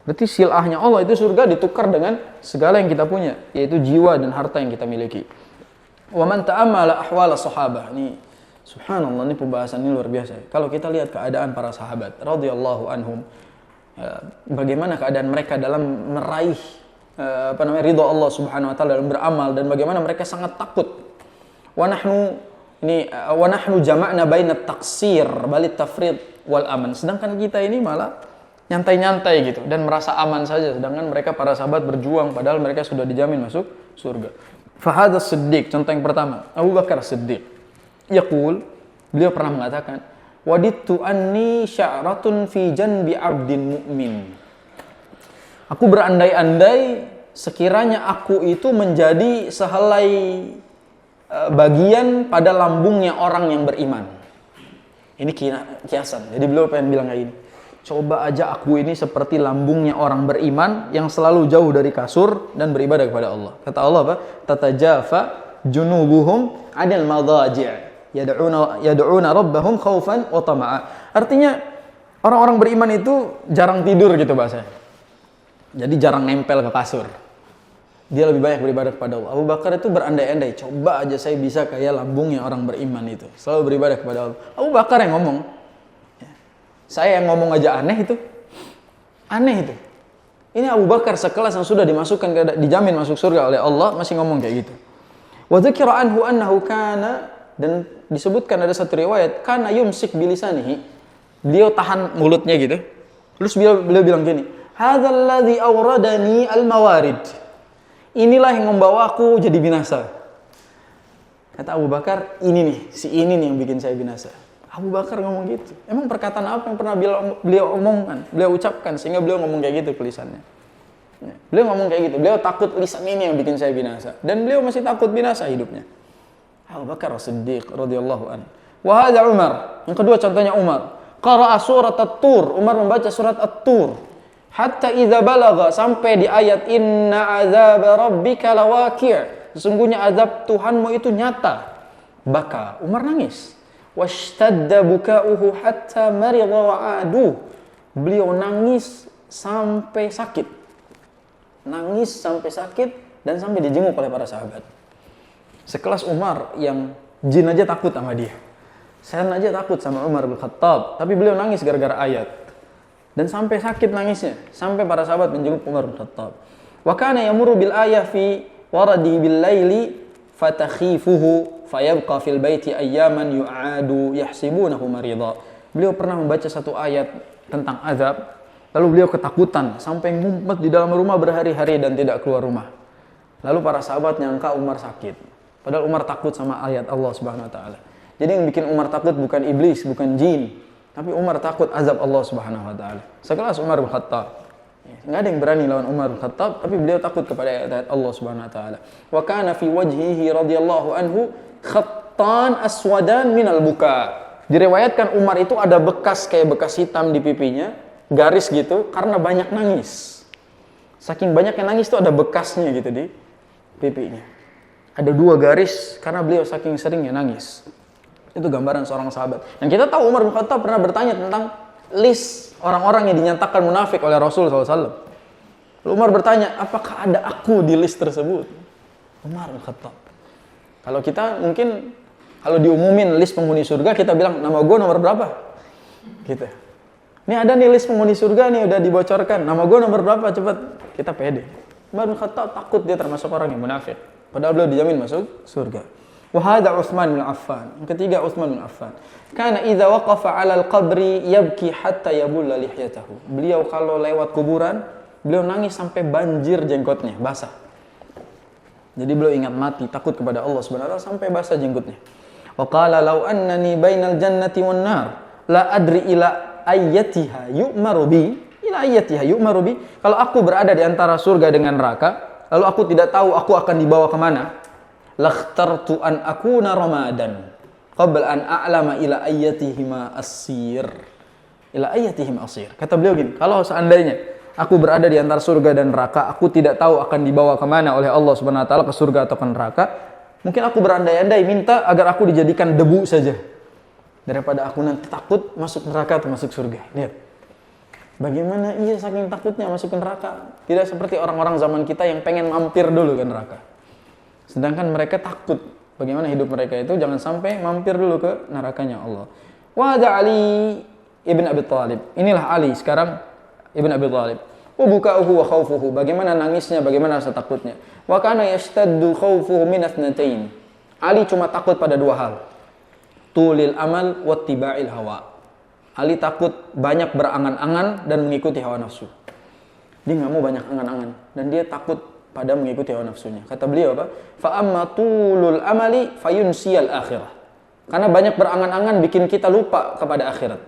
Berarti silahnya Allah itu surga ditukar dengan segala yang kita punya, yaitu jiwa dan harta yang kita miliki. Wa man ta'ammala ahwala sahabah. Ini subhanallah, ini pembahasan ini luar biasa. Kalau kita lihat keadaan para sahabat radhiyallahu anhum, bagaimana keadaan mereka dalam meraih ridha Allah Subhanahu wa taala, dalam beramal, dan bagaimana mereka sangat takut. Wa nahnu jama'na baina taksir balit tafrid wal aman. Sedangkan kita ini malah nyantai-nyantai gitu dan merasa aman saja, sedangkan mereka para sahabat berjuang padahal mereka sudah dijamin masuk surga. Fa hadza Siddiq, contoh yang pertama, Abu Bakar Siddiq. Yaqul, beliau pernah mengatakan, wadittu anni sya'ratun fi janbi 'abdin mu'min. Aku berandai-andai sekiranya aku itu menjadi sehelai bagian pada lambungnya orang yang beriman. Ini kiasan. Jadi beliau pengen bilang kayak gini. Coba aja aku ini seperti lambungnya orang beriman yang selalu jauh dari kasur dan beribadah kepada Allah. Kata Allah apa? Tatajafa junubuhum 'anil madaji' yad'una rabbahum khaufan wa tama'a. Artinya orang-orang beriman itu jarang tidur gitu bahasanya. Jadi jarang nempel ke kasur. dia lebih banyak beribadah kepada Allah. Abu Bakar itu berandai-andai, coba aja saya bisa kayak lambungnya orang beriman itu, selalu beribadah kepada Allah. Abu Bakar yang ngomong. Saya yang ngomong aja aneh itu. Aneh itu. Ini Abu Bakar sekelas yang sudah dijamin masuk surga oleh Allah masih ngomong kayak gitu. Wa dzikra anhu annahu kana, dan disebutkan ada satu riwayat kana yumsik bilisanihi. Beliau tahan mulutnya gitu. Terus beliau bilang gini, "Hadzal ladzi awradani al-mawarid." Inilah yang membawa aku jadi binasa. Kata Abu Bakar, ini nih yang bikin saya binasa. Abu Bakar ngomong gitu. Emang perkataan apa yang pernah beliau omongkan, beliau ucapkan sehingga beliau ngomong kayak gitu ke lisannya? Beliau ngomong kayak gitu. Beliau takut lisan ini yang bikin saya binasa, dan beliau masih takut binasa hidupnya. Abu Bakar As-Siddiq radhiyallahu an. Wa hadza Umar. Yang kedua contohnya Umar. Qara'a surat At-Tur. Umar membaca surat At-Tur. Hatta idza balagha, sampai di ayat inna azab rabbika lawaqi'. Sesungguhnya azab Tuhanmu itu nyata. Baka Umar nangis. Washtadda buka'uhu hatta marida wa'adu. Beliau nangis sampai sakit. Nangis sampai sakit dan sampai dijenguk oleh para sahabat. Sekelas Umar yang jin aja takut sama dia. Setan aja takut sama Umar bin Khattab, tapi beliau nangis gara-gara ayat. Dan sampai sakit nangisnya, sampai para sahabat menjenguk Umar bin Khattab. Wa kana yamurru bil ayah fi waradihi bil laili fatakhifuhu fayabqa fil baiti ayyaman yu'adu yahsibunahu marida. Beliau pernah membaca satu ayat tentang azab, lalu beliau ketakutan sampai ngumpet di dalam rumah berhari-hari dan tidak keluar rumah. Lalu para sahabat nyangka Umar sakit, padahal Umar takut sama ayat Allah Subhanahu wa taala. Jadi yang bikin Umar takut bukan iblis, bukan jin, tapi Umar takut azab Allah Subhanahu wa taala. Sekelas Umar bin Khattab. Nggak ada yang berani lawan Umar bin Khattab, tapi beliau takut kepada ayat Allah Subhanahu wa taala. Wa kana fi wajhihi radhiyallahu anhu khattan aswadan minal buka. Diriwayatkan Umar itu ada bekas kayak bekas hitam di pipinya, garis gitu karena banyak nangis. Saking banyaknya nangis itu ada bekasnya gitu di pipinya. Ada 2 garis karena beliau saking seringnya nangis. Itu gambaran seorang sahabat. Dan kita tahu Umar bin Khattab pernah bertanya tentang list orang-orang yang dinyatakan munafik oleh Rasul SAW. Lalu Umar bertanya, apakah ada aku di list tersebut? Umar bin Khattab. Kalau kita mungkin, kalau diumumin list penghuni surga, kita bilang, nama gue nomor berapa? Gitu. Ini ada nih list penghuni surga nih, udah dibocorkan. Nama gue nomor berapa? Cepat. Kita pede. Umar bin Khattab takut dia termasuk orang yang munafik. Padahal beliau dijamin masuk surga. Wahada Utsman bin Affan. Yang ketiga Utsman bin Affan. Kana idza waqafa 'ala al-qabri yabki hatta yabulla lihyatahu. Beliau kalau lewat kuburan, beliau nangis sampai banjir jenggotnya, basah. Jadi beliau ingat mati, takut kepada Allah Subhanahu wa taala sampai basah jenggotnya. Wa qala law annani bainal jannati wan nar la adri ila ayyatiha yu'maru bi. Ila ayyatiha yu'maru bi. Kalau aku berada di antara surga dengan neraka, lalu aku tidak tahu aku akan dibawa kemana, lakhtartu an akuna ramadan qabla an a'lama ila ayyatihima asir. Ila ayyatihim asir. Kata beliau gini, kalau seandainya aku berada di antara surga dan neraka, aku tidak tahu akan dibawa kemana oleh Allah Subhanahu wa taala, ke surga atau ke neraka, mungkin aku berandai-andai minta agar aku dijadikan debu saja daripada aku nanti takut masuk neraka atau masuk surga. Lihat. Bagaimana ia saking takutnya masuk ke neraka. Tidak seperti orang-orang zaman kita yang pengen mampir dulu ke neraka. Sedangkan mereka takut bagaimana hidup mereka itu jangan sampai mampir dulu ke nerakanya Allah. Wa ada Ali ibn Abi Thalib. Inilah Ali sekarang ibn Abi Thalib. Wa buka'uhu wa khawfuhu. Bagaimana nangisnya, bagaimana rasa takutnya. Wa kana yashtaddu khawfuhu min athnatain. Ali cuma takut pada 2 hal. Tulil amal wa tiba'il hawa. Ali takut banyak berangan-angan dan mengikuti hawa nafsu. Dia nggak mau banyak angan-angan dan dia takut pada mengikuti hawa nafsunya. Kata beliau apa? Fa amma tulul amali fayunsiyal akhirah. Karena banyak berangan-angan bikin kita lupa kepada akhirat.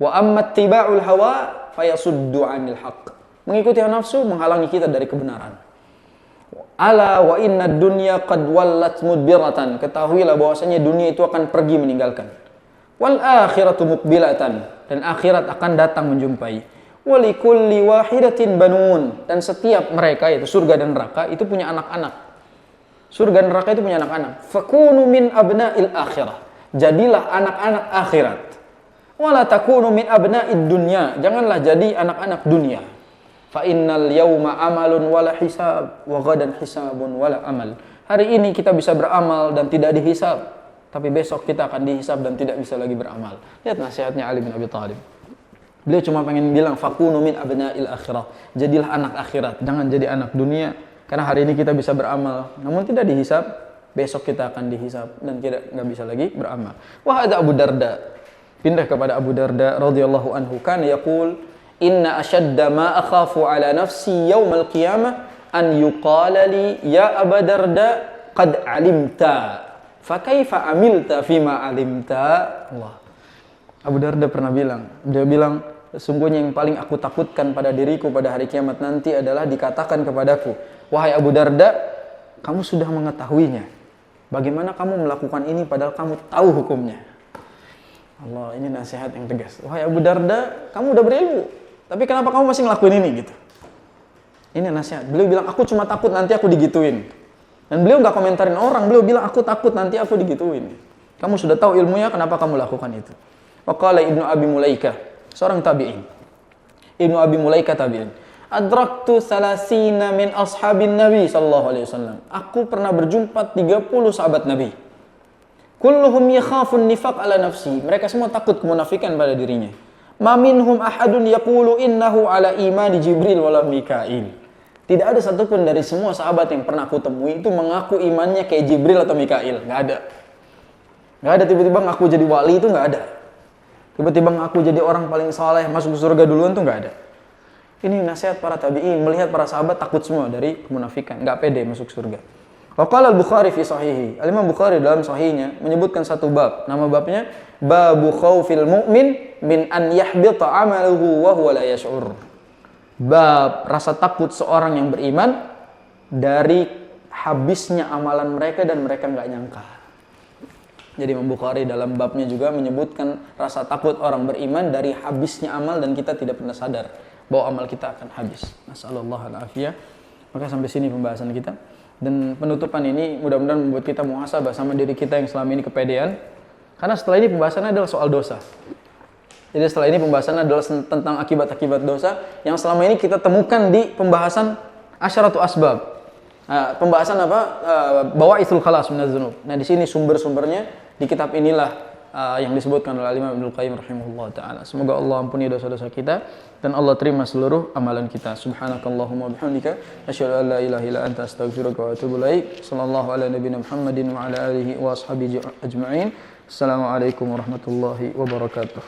Wa amma tiba'ul hawa fayasuddu 'anil haqq. Mengikuti hawa nafsu menghalangi kita dari kebenaran. Ala wa inna dunya qad wallat mudbiratan. Ketahuilah bahwasanya dunia itu akan pergi meninggalkan. Wal akhiratu muqbilatan, dan akhirat akan datang menjumpai. Walikulli wahidatin banun, dan setiap mereka yaitu surga dan neraka itu punya anak-anak. Surga dan neraka itu punya anak-anak. Fakunu min abna'il akhirah. Jadilah anak-anak akhirat. Wala takunu min abna'id dunya. Janganlah jadi anak-anak dunia. Fa innal yawma amalun wala hisab wa ghadan hisabun wala amal. Hari ini kita bisa beramal dan tidak dihisab, tapi besok kita akan dihisab dan tidak bisa lagi beramal. Lihat nasihatnya Ali bin Abi Thalib. Beliau cuma pengen bilang fakunu min abna'il akhirah. Jadilah anak akhirat, jangan jadi anak dunia. Karena hari ini kita bisa beramal, namun tidak dihisab, besok kita akan dihisab dan nggak bisa lagi beramal. Wah, ada Abu Darda. Pindah kepada Abu Darda radhiyallahu anhu, kana yaqul inna ashadda ma akhafu ala nafsi yaumal qiyamah an yuqala li ya Abu Darda qad alimta fa kaifa amilta fima alimta. Allah. Abu Darda pernah bilang, dia bilang, sesungguhnya yang paling aku takutkan pada diriku pada hari kiamat nanti adalah dikatakan kepadaku, wahai Abu Darda, kamu sudah mengetahuinya, bagaimana kamu melakukan ini padahal kamu tahu hukumnya. Allah, ini nasihat yang tegas. Wahai Abu Darda, kamu udah berilmu, tapi kenapa kamu masih ngelakuin ini gitu? Ini nasihat. Beliau bilang, aku cuma takut nanti aku digituin. Dan beliau nggak komentarin orang, beliau bilang, aku takut nanti aku digituin. Kamu sudah tahu ilmunya, kenapa kamu lakukan itu? Waqala Ibnu Abi Mulaikah, seorang tabi'in. Ibnu Abi Mulaikah tabi'in. Adraktu salasina min ashabin Nabi sallallahu alaihi wasallam. Aku pernah berjumpa 30 sahabat Nabi. Kulluhum yakhafun nifaq ala nafsi. Mereka semua takut kemunafikan pada dirinya. Ma minhum ahadun yaqulu innahu ala imani Jibril wala Mikail. Tidak ada satupun dari semua sahabat yang pernah aku temui itu mengaku imannya kayak Jibril atau Mikail. Nggak ada. Nggak ada tiba-tiba ngaku jadi wali, itu nggak ada. Tiba-tiba ngaku jadi orang paling saleh masuk surga duluan, tuh nggak ada. Ini nasihat para tabi'in, melihat para sahabat takut semua dari kemunafikan, nggak pede masuk surga. Waqala al-Bukhari fi sahihi. Al-Imam Bukhari dalam sahihnya menyebutkan satu bab. Nama babnya Babu Khaufil Mu'min min an yahbita amaluhu wa huwa la yash'ur. Bab rasa takut seorang yang beriman dari habisnya amalan mereka dan mereka nggak nyangka. Jadi Imam Bukhari dalam babnya juga menyebutkan rasa takut orang beriman dari habisnya amal dan kita tidak pernah sadar bahwa amal kita akan habis. Nasallallahu al-afiyah. Maka sampai sini pembahasan kita. Dan penutupan ini mudah-mudahan membuat kita muhasabah sama diri kita yang selama ini kepedean. Karena setelah ini pembahasannya adalah soal dosa. Jadi setelah ini pembahasannya adalah tentang akibat-akibat dosa yang selama ini kita temukan di pembahasan asyaratu asbab. Pembahasan apa? Bawa'ithul khalas minaz dzunub. Nah, di sini sumber-sumbernya di kitab inilah yang disebutkan oleh Imam Ibnu Qayyim rahimahullah taala. Semoga Allah ampuni dosa-dosa kita dan Allah terima seluruh amalan kita. Subhanakallahumma bihamdika asyhadu an la ilaha illa anta astaghfiruka wa atubu ilaik. Sallallahu ala nabiyyina Muhammadin wa ala alihi wa ashabihi ajma'in. Assalamualaikum warahmatullahi wabarakatuh.